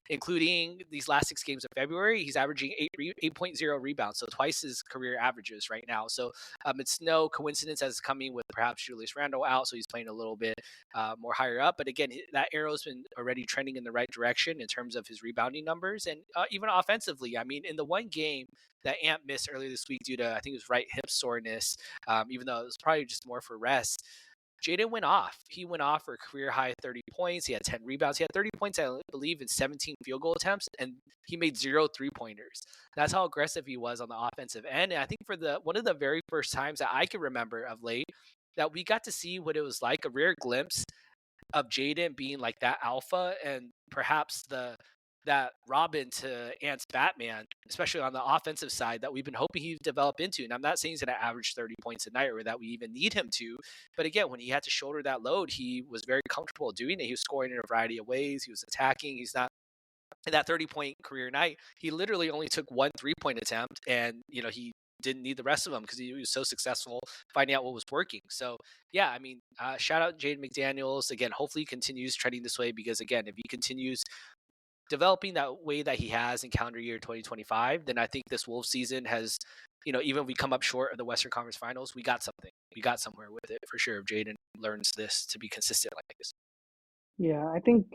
Speaker 2: including these last 6 games of February. He's averaging 8.0 rebounds, so twice his career averages right now. So it's no coincidence as coming with perhaps Julius Randle out, so he's playing a little bit more higher up. But again, that arrow's been already trending in the right direction in terms of his rebounding numbers and even offensively. I mean, in the one game that Ant missed earlier this week due to, I think it was right hip soreness, even though it was probably just more for rest, Jaden went off. He went off for a career high 30 points. He had 10 rebounds. He had 30 points, I believe, in 17 field goal attempts, and he made 0 3-pointers. That's how aggressive he was on the offensive end. And I think for one of the very first times that I can remember of late, that we got to see what it was like, a rare glimpse of Jaden being like that alpha and perhaps that Robin to Ant's Batman, especially on the offensive side, that we've been hoping he'd develop into. And I'm not saying he's going to average 30 points a night or that we even need him to. But again, when he had to shoulder that load, he was very comfortable doing it. He was scoring in a variety of ways. He was attacking. He's not in that 30-point career night. He literally only took 1 3-point attempt, and he didn't need the rest of them because he was so successful finding out what was working. So yeah, I mean, shout out Jaden McDaniels again. Hopefully, he continues trending this way because again, if he continues developing that way that he has in calendar year 2025, then I think this Wolves season has, even if we come up short of the Western Conference Finals, we got something. We got somewhere with it for sure. If Jaden learns this to be consistent like this.
Speaker 1: Yeah, I think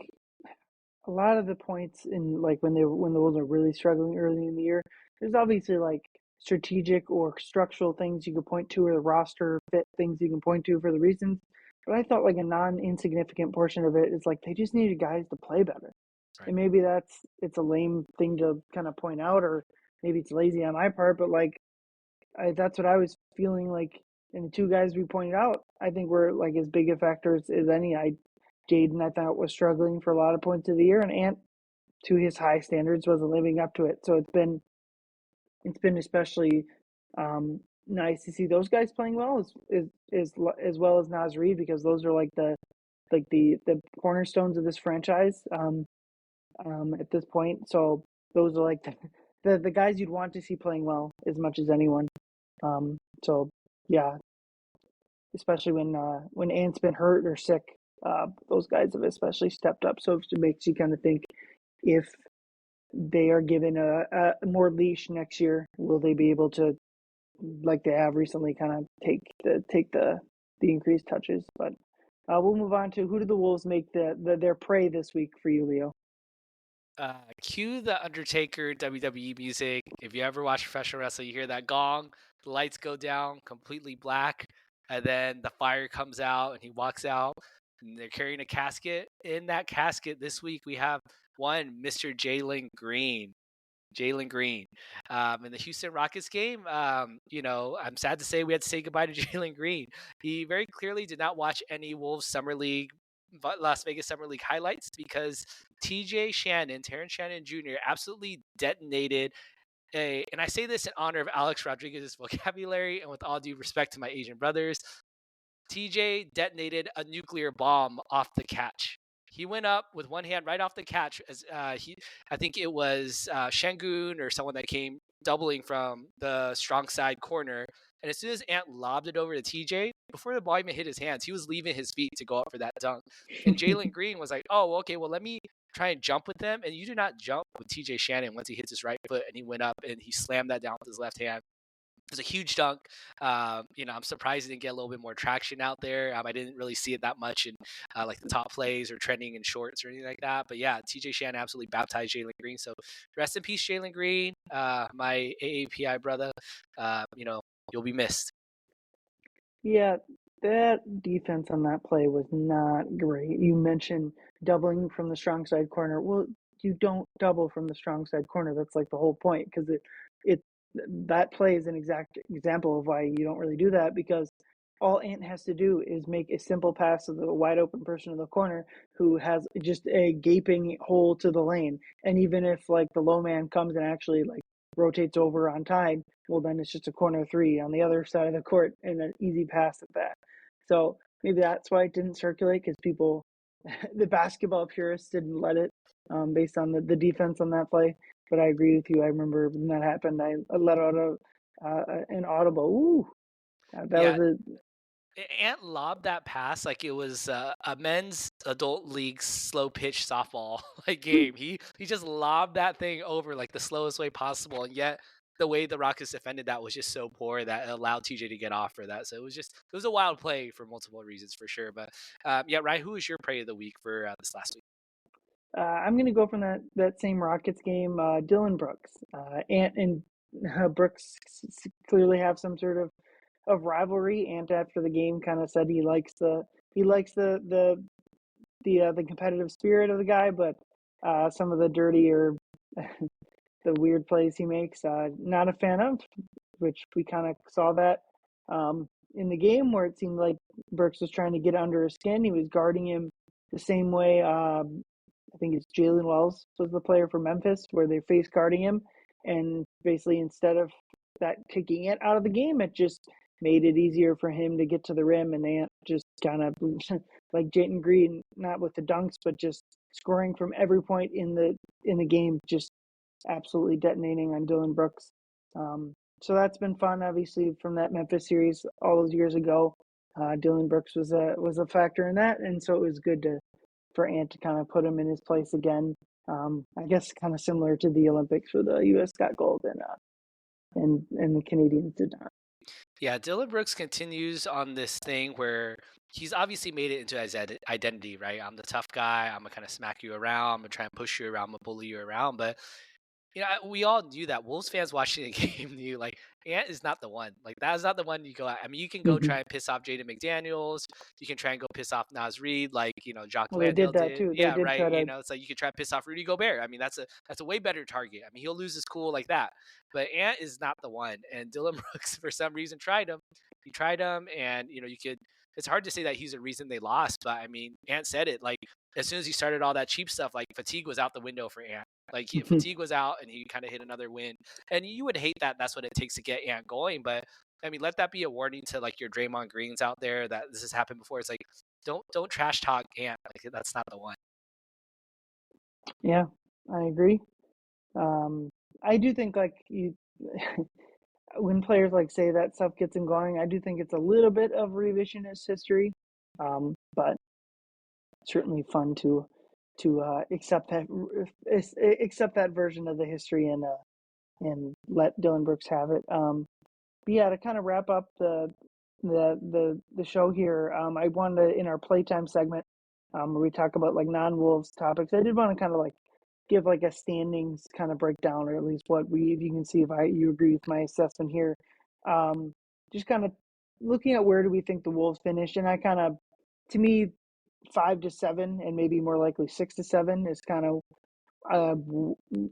Speaker 1: a lot of the points in like when the Wolves are really struggling early in the year, there's obviously like strategic or structural things you could point to, or the roster fit things you can point to for the reasons. But I thought like a non-insignificant portion of it is like they just needed guys to play better.
Speaker 2: Right.
Speaker 1: And maybe it's a lame thing to kind of point out, or maybe it's lazy on my part, but like that's what I was feeling like. And the two guys we pointed out, I think were like as big a factors as any. Jaden, I thought, was struggling for a lot of points of the year, and Ant, to his high standards, wasn't living up to it. So it's been especially nice to see those guys playing well as well as Naz Reid, because those are like the cornerstones of this franchise at this point. So those are like the guys you'd want to see playing well as much as anyone. So yeah, especially when Ant's been hurt or sick, those guys have especially stepped up. So it makes you kind of think, if they are given a more leash next year, will they be able to, like they have recently, kind of take the increased touches? But we'll move on to, who do the Wolves make their prey this week for you, Leo?
Speaker 2: Cue the Undertaker WWE music. If you ever watch professional wrestling, you hear that gong, the lights go down completely black, and then the fire comes out and he walks out, and they're carrying a casket. In that casket this week, we have one Mr. Jalen Green. Jalen Green. In the Houston Rockets game, I'm sad to say we had to say goodbye to Jalen Green. He very clearly did not watch any Wolves Summer League, Las Vegas Summer League highlights, because Terrence Shannon Jr. absolutely detonated and I say this in honor of Alex Rodriguez's vocabulary and with all due respect to my Asian brothers, TJ detonated a nuclear bomb off the catch. He went up with one hand right off the catch as I think it was Shengun or someone that came doubling from the strong side corner. And as soon as Ant lobbed it over to TJ, before the ball even hit his hands, he was leaving his feet to go up for that dunk. And Jalen Green was like, "Oh, okay, well, let me try and jump with them." And you do not jump with TJ Shannon once he hits his right foot, and he went up and he slammed that down with his left hand. It was a huge dunk. I'm surprised it didn't get a little bit more traction out there. I didn't really see it that much in like the top plays or trending in shorts or anything like that. But yeah, TJ Shannon absolutely baptized Jalen Green. So rest in peace, Jalen Green, my AAPI brother. You'll be missed.
Speaker 1: Yeah, that defense on that play was not great. You mentioned doubling from the strong side corner. Well, you don't double from the strong side corner. That's like the whole point, because it that play is an exact example of why you don't really do that, because all Ant has to do is make a simple pass to the wide open person in the corner who has just a gaping hole to the lane. And even if like the low man comes and actually like rotates over on time, well, then it's just a corner three on the other side of the court and an easy pass at that. So maybe that's why it didn't circulate, because people, the basketball purists, didn't let it, based on the defense on that play. But I agree with you. I remember when that happened, I let out an audible, ooh. That
Speaker 2: Yeah,
Speaker 1: was a
Speaker 2: Ant lobbed that pass like it was a men's adult league slow pitch softball like game. He just lobbed that thing over like the slowest way possible, and yet the way the Rockets defended that was just so poor that it allowed TJ to get off for that. So it was a wild play for multiple reasons for sure. But yeah, Ryan, who was your play of the week for this last week?
Speaker 1: I'm going to go from that same Rockets game, Dylan Brooks. Ant and Brooks clearly have some sort of rivalry. Ant, after the game, kind of said he likes the competitive spirit of the guy, but some of the dirty or the weird plays he makes, not a fan of. Which we kind of saw that in the game, where it seemed like Brooks was trying to get under his skin. He was guarding him the same way. I think it's Jalen Wells was the player for Memphis, where they face guarding him, and basically instead of that taking it out of the game, it just made it easier for him to get to the rim, and they just kind of like Jayden Green, not with the dunks, but just scoring from every point in the game, just absolutely detonating on Dylan Brooks. So that's been fun, obviously, from that Memphis series all those years ago. Dylan Brooks was a factor in that, and so it was good for Ant to kind of put him in his place again. I guess kind of similar to the Olympics, where the U.S. got gold and the Canadians did not.
Speaker 2: Yeah, Dylan Brooks continues on this thing where he's obviously made it into his identity, right? I'm the tough guy. I'm gonna kind of smack you around. I'm gonna try and push you around. I'm gonna bully you around. But we all knew that. Wolves fans watching the game knew like Ant is not the one. Like that is not the one you go at. I mean, you can go try and piss off Jaden McDaniels. You can try and go piss off Nas Reed, like Jock
Speaker 1: Well, they
Speaker 2: Landale
Speaker 1: did that
Speaker 2: did.
Speaker 1: too. They
Speaker 2: Yeah,
Speaker 1: did
Speaker 2: right.
Speaker 1: try to.
Speaker 2: It's like you can try and piss off Rudy Gobert. I mean, that's a way better target. I mean, he'll lose his cool like that. But Ant is not the one. And Dylan Brooks, for some reason, tried him. He tried him, and you could it's hard to say that he's the reason they lost. But I mean, Ant said it, like, as soon as he started all that cheap stuff, like fatigue was out the window for Ant. Like fatigue was out, and he kind of hit another win. And you would hate that. That's what it takes to get Ant going. But I mean, let that be a warning to like your Draymond Greens out there that this has happened before. It's like don't trash talk Ant. Like that's not the one.
Speaker 1: Yeah, I agree. I do think like you when players like say that stuff gets them going, I do think it's a little bit of revisionist history, but certainly fun to accept that version of the history and let Dylan Brooks have it. But yeah, to kind of wrap up the show here, I wanted to, in our playtime segment, where we talk about like non-Wolves topics, I did want to kind of like give like a standings kind of breakdown, or at least what we, if you can see if you agree with my assessment here. Just kind of looking at where do we think the Wolves finished, and I kind of, to me, 5 to 7, and maybe more likely 6 to 7 is kind of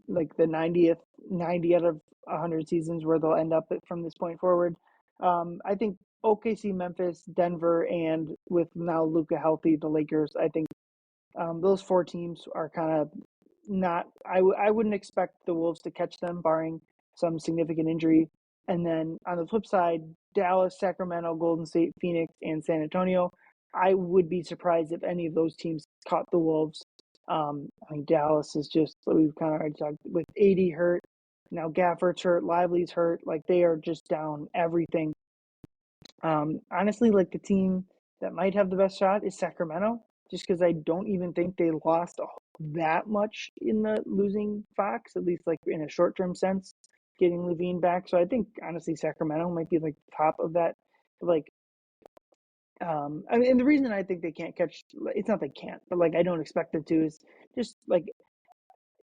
Speaker 1: like the 90 out of 100 seasons where they'll end up from this point forward. I think OKC, Memphis, Denver, and with now Luka healthy, the Lakers. I think those 4 teams are kind of not. I wouldn't expect the Wolves to catch them, barring some significant injury. And then on the flip side, Dallas, Sacramento, Golden State, Phoenix, and San Antonio. I would be surprised if any of those teams caught the Wolves. I mean, Dallas is just, we've kind of already talked, with 80 hurt. Now Gafford's hurt, Lively's hurt. Like, they are just down everything. Honestly, like, the team that might have the best shot is Sacramento, just because I don't even think they lost that much in the losing Fox, at least like in a short-term sense, getting Levine back. So I think, honestly, Sacramento might be like top of that. Like, I mean, and the reason I think they can't catch, it's not they can't, but like I don't expect them to, is just like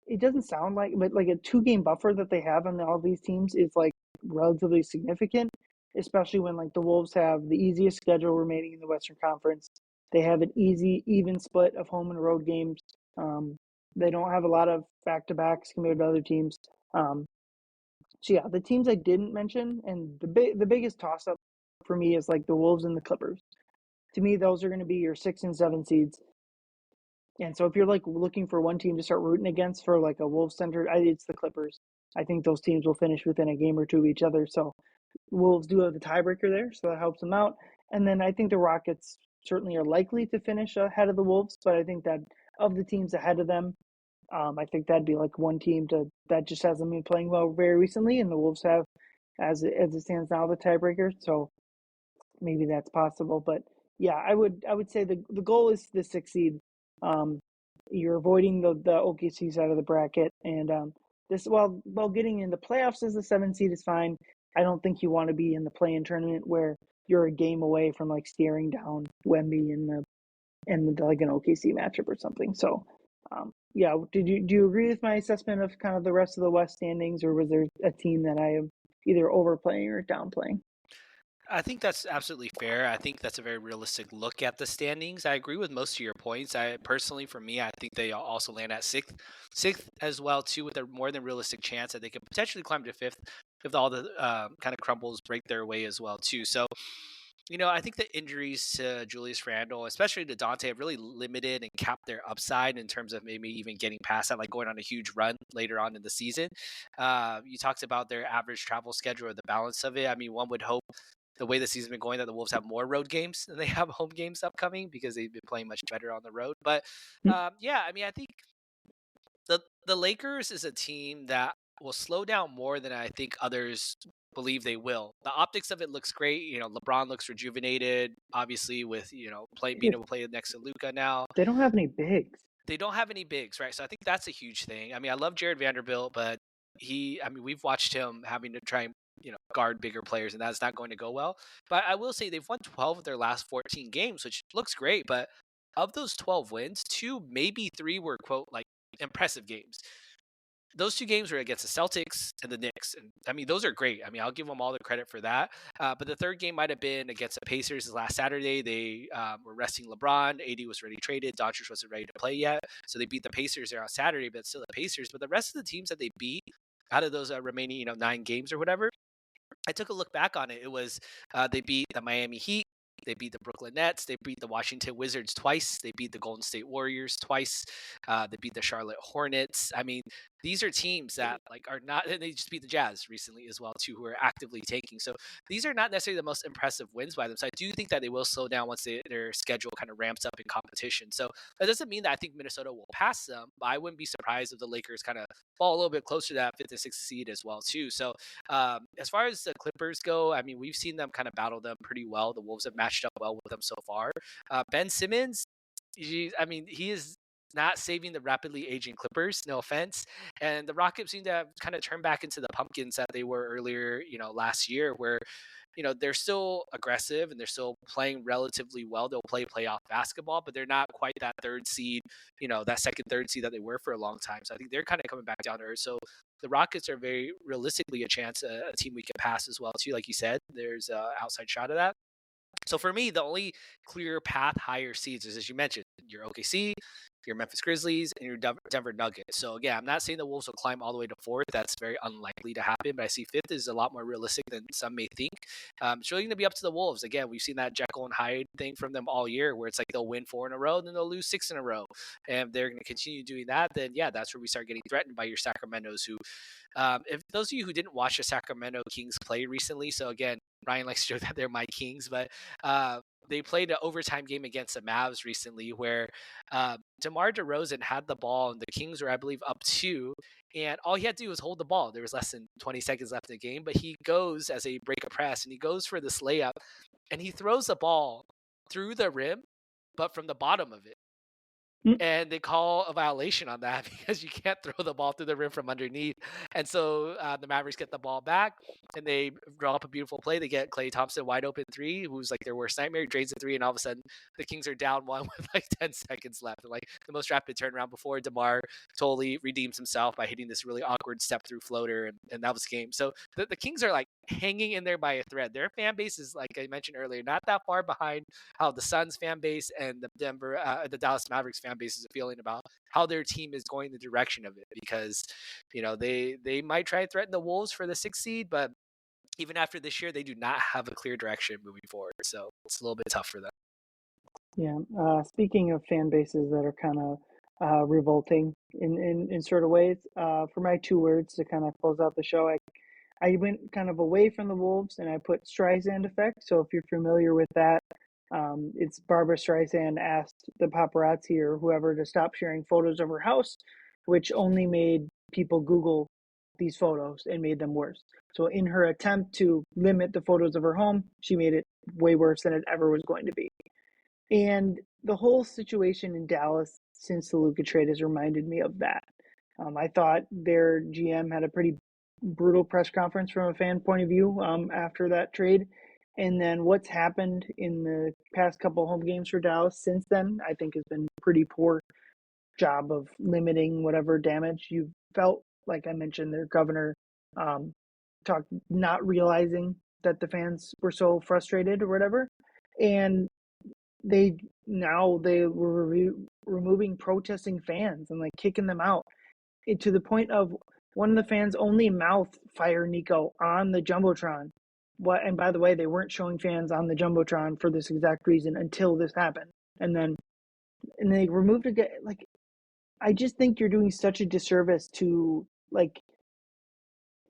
Speaker 1: it doesn't sound like, but like a 2-game buffer that they have on all these teams is like relatively significant, especially when like the Wolves have the easiest schedule remaining in the Western Conference. They have an easy, even split of home and road games. They don't have a lot of back-to-backs compared to other teams. So yeah, the teams I didn't mention, and the biggest toss-up for me is like the Wolves and the Clippers. To me, those are going to be your 6 and 7 seeds. And so if you're like looking for one team to start rooting against for like a Wolves centered, it's the Clippers. I think those teams will finish within a game or two of each other. So Wolves do have the tiebreaker there, so that helps them out. And then I think the Rockets certainly are likely to finish ahead of the Wolves, but I think that of the teams ahead of them, I think that'd be like one team that just hasn't been playing well very recently, and the Wolves have, as it stands now, the tiebreaker. So maybe that's possible. But yeah, I would say the goal is the 6 seed. You're avoiding the OKC side of the bracket, and this, while getting in the playoffs as the 7 seed is fine. I don't think you want to be in the play-in tournament where you're a game away from like staring down Wemby in the like an OKC matchup or something. So yeah, do you agree with my assessment of kind of the rest of the West standings, or was there a team that I am either overplaying or downplaying?
Speaker 2: I think that's absolutely fair. I think that's a very realistic look at the standings. I agree with most of your points. I personally, for me, I think they also land at sixth as well too, with a more than realistic chance that they could potentially climb to fifth if all the kind of crumbles break their way as well too. So, I think the injuries to Julius Randle, especially to Dante, have really limited and capped their upside in terms of maybe even getting past that, like going on a huge run later on in the season. You talked about their average travel schedule or the balance of it. I mean, one would hope the way the season's been going that the Wolves have more road games than they have home games upcoming because they've been playing much better on the road. But yeah, I mean, I think the Lakers is a team that will slow down more than I think others believe they will. The optics of it looks great. LeBron looks rejuvenated, obviously with being able to play next to Luca now.
Speaker 1: They don't have any bigs.
Speaker 2: They don't have any bigs, right? So I think that's a huge thing. I mean, I love Jared Vanderbilt, but we've watched him having to try and guard bigger players, and that's not going to go well. But I will say they've won 12 of their last 14 games, which looks great. But of those 12 wins, 2, maybe 3 were quote like impressive games. Those 2 games were against the Celtics and the Knicks, and I mean those are great. I mean I'll give them all the credit for that. But the third game might have been against the Pacers last Saturday. They were resting LeBron. AD was already traded. Doncic wasn't ready to play yet, so they beat the Pacers there on Saturday. But still the Pacers. But the rest of the teams that they beat out of those remaining 9 games or whatever, I took a look back on it. It was they beat the Miami Heat. They beat the Brooklyn Nets. They beat the Washington Wizards twice. They beat the Golden State Warriors twice. They beat the Charlotte Hornets. I mean, these are teams that like are not. And they just beat the Jazz recently as well too, who are actively tanking. So these are not necessarily the most impressive wins by them. So I do think that they will slow down once their schedule kind of ramps up in competition. So that doesn't mean that I think Minnesota will pass them, but I wouldn't be surprised if the Lakers kind of fall a little bit closer to that fifth and sixth seed as well too. So as far as the Clippers go, I mean, we've seen them kind of battle them pretty well. The Wolves have matched up well with them so far. Ben Simmons, I mean, he is not saving the rapidly aging Clippers, no offense. And the Rockets seem to have kind of turned back into the pumpkins that they were earlier, last year, where they're still aggressive and they're still playing relatively well. They'll play playoff basketball, but they're not quite that third seed, that second, third seed that they were for a long time. So I think they're kind of coming back down to earth. So the Rockets are very realistically a chance, a team we can pass as well, too. Like you said, there's an outside shot of that. So for me, the only clear path higher seeds is, as you mentioned, your OKC, your Memphis Grizzlies, and your Denver Nuggets. So again, I'm not saying the Wolves will climb all the way to fourth. That's very unlikely to happen. But I see fifth is a lot more realistic than some may think. It's really going to be up to the Wolves. Again, we've seen that Jekyll and Hyde thing from them all year, where it's like they'll win 4 in a row, then they'll lose 6 in a row, and if they're going to continue doing that, then yeah, that's where we start getting threatened by your Sacramento's. Who, if those of you who didn't watch the Sacramento Kings play recently, so again, Ryan likes to joke that they're my Kings, but they played an overtime game against the Mavs recently where DeMar DeRozan had the ball and the Kings were, I believe, up 2. And all he had to do was hold the ball. There was less than 20 seconds left in the game, but he goes as a break a press and he goes for this layup and he throws the ball through the rim, but from the bottom of it. And they call a violation on that because you can't throw the ball through the rim from underneath. And so the Mavericks get the ball back and they draw up a beautiful play. They get Klay Thompson wide open 3, who's like their worst nightmare, drains a 3, and all of a sudden the Kings are down 1 with like 10 seconds left. And like the most rapid turnaround before DeMar totally redeems himself by hitting this really awkward step through floater. And that was the game. So the Kings are like hanging in there by a thread. Their fan base is, like I mentioned earlier, not that far behind how the Suns fan base and the Dallas Mavericks fan base is feeling about how their team is going the direction of it, because they might try and threaten the Wolves for the 6th seed, but even after this year, they do not have a clear direction moving forward. So it's a little bit tough for them.
Speaker 1: Yeah. Speaking of fan bases that are kind of revolting in sort of ways, for my 2 words to kind of close out the show, I went kind of away from the Wolves and I put Streisand effect. So if you're familiar with that, it's Barbara Streisand asked the paparazzi or whoever to stop sharing photos of her house, which only made people Google these photos and made them worse. So in her attempt to limit the photos of her home, she made it way worse than it ever was going to be. And the whole situation in Dallas since the Luka trade has reminded me of that. I thought their GM had a pretty brutal press conference from a fan point of view after that trade. And then what's happened in the past couple home games for Dallas since then, I think has been pretty poor job of limiting whatever damage. You felt, like I mentioned, their governor talked not realizing that the fans were so frustrated or whatever. And they were removing protesting fans and like kicking them out, to the point of one of the fans only mouth fire Nico on the Jumbotron. And by the way, they weren't showing fans on the Jumbotron for this exact reason until this happened. And they removed it. Like, I just think you're doing such a disservice to, like,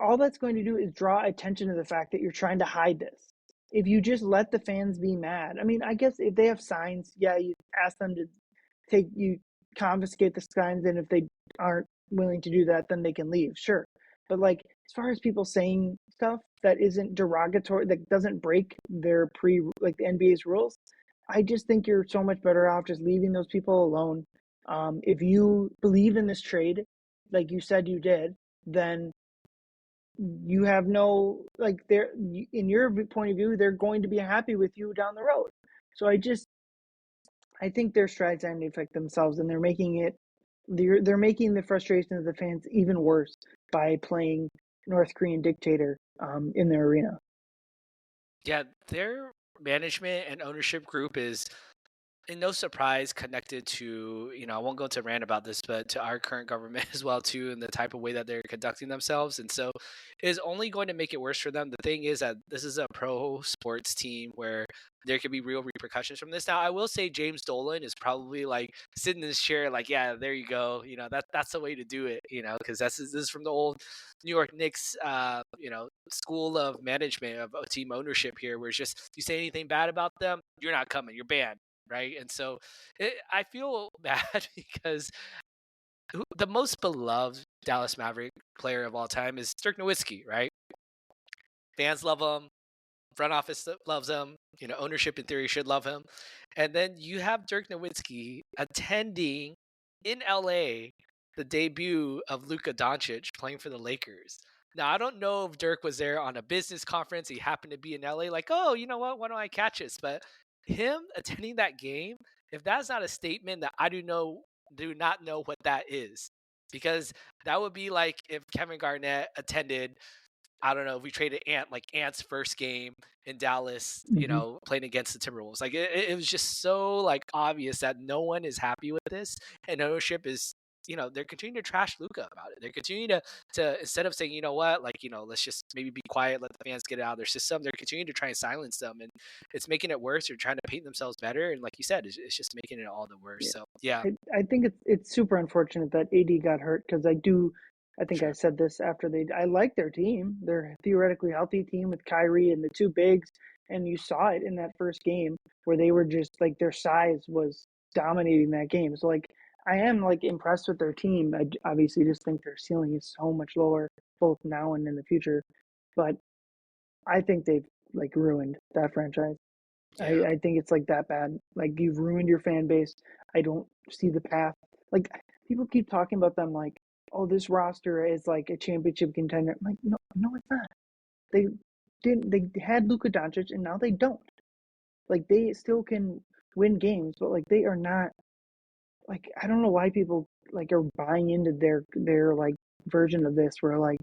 Speaker 1: all that's going to do is draw attention to the fact that you're trying to hide this. If you just let the fans be mad, I mean, I guess if they have signs, yeah, you ask them to confiscate the signs, and if they aren't willing to do that, then they can leave, sure. But like, as far as people saying stuff that isn't derogatory, that doesn't break their the NBA's rules, I just think you're so much better off just leaving those people alone. If you believe in this trade, like you said you did, then you have no, like, they're, in your point of view, they're going to be happy with you down the road. So I think their strides and affect themselves, and they're making the frustration of the fans even worse by playing North Korean dictator in their arena.
Speaker 2: Yeah, their management and ownership group is in no surprise connected to, I won't go into a rant about this, but to our current government as well too, and the type of way that they're conducting themselves. And so is only going to make it worse for them. The thing is that this is a pro sports team where there could be real repercussions from this. Now I will say James Dolan is probably like sitting in his chair like, yeah, there you go, that's the way to do it, because this is from the old New York Knicks, school of management of team ownership here, where it's just you say anything bad about them, you're not coming, you're banned, right? And so I feel bad because the most beloved Dallas Maverick player of all time is Dirk Nowitzki, right? Fans love him, front office loves him, ownership in theory should love him. And then you have Dirk Nowitzki attending in LA the debut of Luka Doncic playing for the Lakers. Now, I don't know if Dirk was there on a business conference. He happened to be in LA, like, oh, you know what? Why don't I catch this? But him attending that game, if that's not a statement that I do not know what that is. Because that would be like if Kevin Garnett attended, I don't know, if we traded like Ant's first game in Dallas,
Speaker 1: Hmm.
Speaker 2: playing against the Timberwolves. Like it was just so like obvious that no one is happy with this, and ownership is, they're continuing to trash Luca about it. They're continuing to instead of saying, you know what, like, let's just maybe be quiet, let the fans get it out of their system. They're continuing to try and silence them, and it's making it worse. They're trying to paint themselves better, and like you said, it's just making it all the worse.
Speaker 1: Yeah,
Speaker 2: So yeah,
Speaker 1: I think it's super unfortunate that AD got hurt because I think I
Speaker 2: sure,
Speaker 1: said this after I like their team. They're a theoretically healthy team with Kyrie and the two bigs, and you saw it in that first game where they were just like their size was dominating that game. So like I am like impressed with their team. I obviously just think their ceiling is so much lower both now and in the future, but I think they've like ruined that franchise.
Speaker 2: yeah.
Speaker 1: I think it's like that bad. Like you've ruined your fan base. I don't see the path. Like people keep talking about them like, oh, this roster is like a championship contender. I'm like, no, no, it's not. They didn't. They had Luka Doncic, and now they don't. Like they still can win games, but like they are not. Like I don't know why people like are buying into their like version of this, where like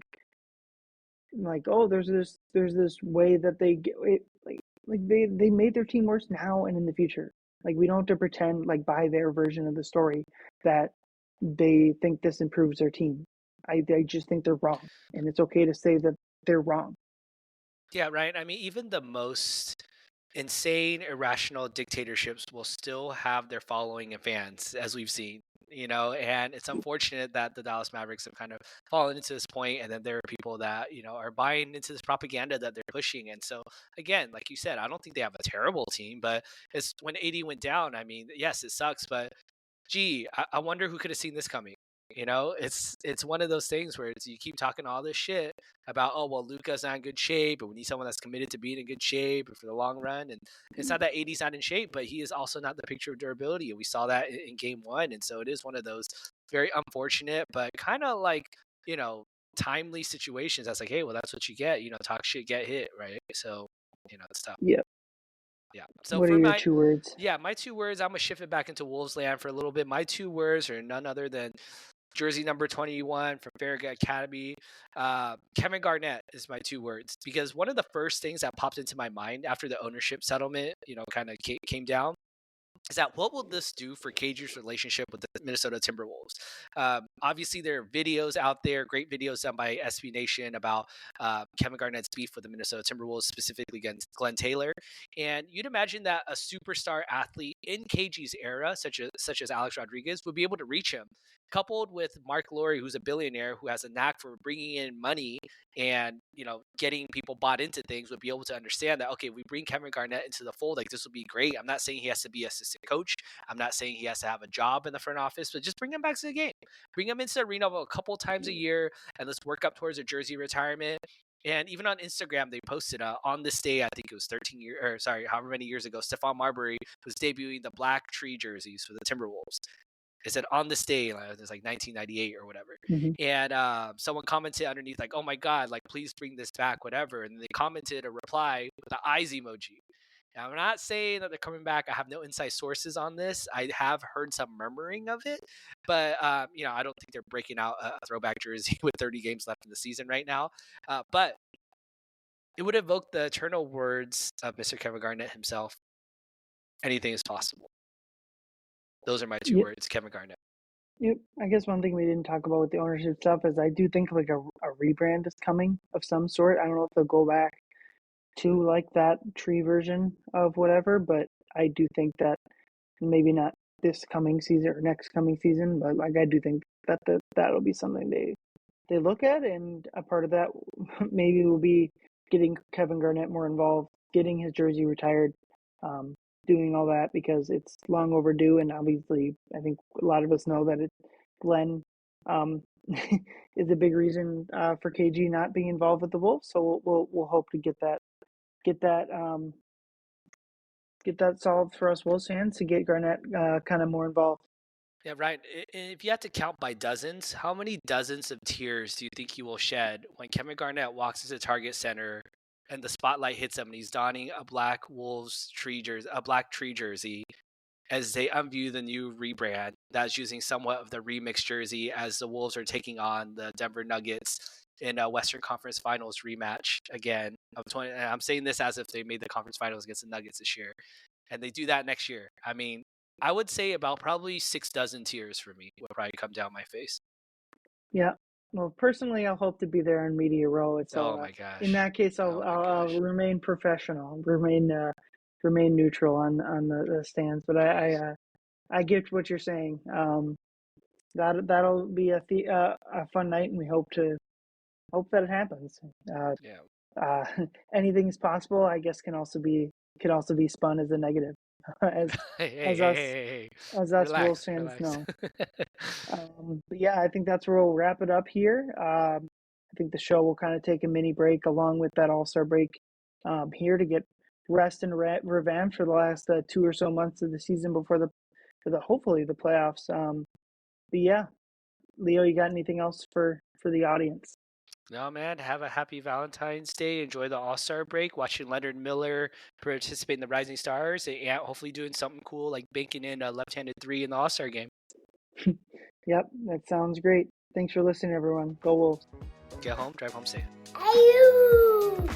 Speaker 1: oh there's this way that they get it, like they made their team worse now and in the future. Like we don't have to pretend like by their version of the story that they think this improves their team. I just think they're wrong, and it's okay to say that they're wrong.
Speaker 2: Yeah, right. I mean, even the most insane, irrational dictatorships will still have their following and fans, as we've seen. And it's unfortunate that the Dallas Mavericks have kind of fallen into this point, and then there are people that are buying into this propaganda that they're pushing. And so, again, like you said, I don't think they have a terrible team, but it's when AD went down. I mean, yes, it sucks, but gee, I wonder who could have seen this coming. It's one of those things where you keep talking all this shit about, oh well, Luca's not in good shape, but we need someone that's committed to being in good shape for the long run. And it's not that AD's not in shape, but he is also not the picture of durability, and we saw that in game one. And so it is one of those very unfortunate, but kind of like you know timely situations. That's like, hey, well, that's what you get. Talk shit, get hit, right? So it's tough.
Speaker 1: Yeah.
Speaker 2: Yeah. So
Speaker 1: What are
Speaker 2: for
Speaker 1: your
Speaker 2: my
Speaker 1: 2 words?
Speaker 2: yeah, my 2 words, I'm gonna shift it back into Wolves land for a little bit. My 2 words are none other than jersey number 21 from Farragut Academy. Kevin Garnett is my 2 words, because one of the first things that popped into my mind after the ownership settlement, kind of came down, is that what will this do for KG's relationship with the Minnesota Timberwolves? Obviously, there are videos out there, great videos done by SB Nation about Kevin Garnett's beef with the Minnesota Timberwolves, specifically against Glen Taylor. And you'd imagine that a superstar athlete in KG's era, such as Alex Rodriguez, would be able to reach him. Coupled with Mark Laurie, who's a billionaire who has a knack for bringing in money and getting people bought into things, would be able to understand that, okay, we bring Kevin Garnett into the fold, like this will be great. I'm not saying he has to be assistant coach, I'm not saying he has to have a job in the front office, but just bring him back to the game, bring him into the arena a couple times a year, and let's work up towards a jersey retirement. And even on Instagram, they posted on this day, I think it was 13 years, or sorry, however many years ago, Stephon Marbury was debuting the black tree jerseys for the Timberwolves. It said on this day, it was like 1998 or whatever.
Speaker 1: Hmm.
Speaker 2: And someone commented underneath, like, oh my God, like, please bring this back, whatever. And they commented a reply with the eyes emoji. Now, I'm not saying that they're coming back. I have no inside sources on this. I have heard some murmuring of it, but I don't think they're breaking out a throwback jersey with 30 games left in the season right now. But it would evoke the eternal words of Mr. Kevin Garnett himself: anything is possible. Those are my two words, Kevin Garnett.
Speaker 1: Yep. I guess one thing we didn't talk about with the ownership stuff is I do think like a rebrand is coming of some sort. I don't know if they'll go back to like that tree version of whatever, but I do think that maybe not this coming season or next coming season, but like I do think that that'll be something they look at, and a part of that maybe will be getting Kevin Garnett more involved, getting his jersey retired, doing all that because it's long overdue, and obviously I think a lot of us know that Glen is a big reason for KG not being involved with the Wolves. So we'll hope to get that solved for us Wolves fans to get Garnett kind of more involved.
Speaker 2: Yeah, right. If you had to count by dozens, how many dozens of tears do you think he will shed when Kevin Garnett walks into Target Center and the spotlight hits him and he's donning a black tree jersey as they unveil the new rebrand that's using somewhat of the remix jersey as the Wolves are taking on the Denver Nuggets in a Western Conference Finals rematch again of 20. And I'm saying this as if they made the conference finals against the Nuggets this year, and they do that next year. I mean, I would say about probably 6 dozen tears for me would probably come down my face.
Speaker 1: Yeah. Well, personally, I'll hope to be there in media row. So
Speaker 2: Oh my gosh.
Speaker 1: in that case, I'll remain professional, remain neutral on the stands. But I get what you're saying. That'll be a fun night, and we hope that it happens. Anything's possible. I guess can also be spun as a negative, as us Wolves fans know. But yeah, I think that's where we'll wrap it up here. I think the show will kind of take a mini break along with that All-Star break here to get rest and revamp for the last 2 or so months of the season before hopefully the playoffs. But yeah, Leo, you got anything else for the audience?
Speaker 2: No, man. Have a happy Valentine's Day. Enjoy the All-Star break. Watching Leonard Miller participate in the Rising Stars, and hopefully doing something cool like banking in a left-handed three in the All-Star game.
Speaker 1: Yep, that sounds great. Thanks for listening, everyone. Go Wolves.
Speaker 2: Get home, drive home safe.
Speaker 3: Ayoo!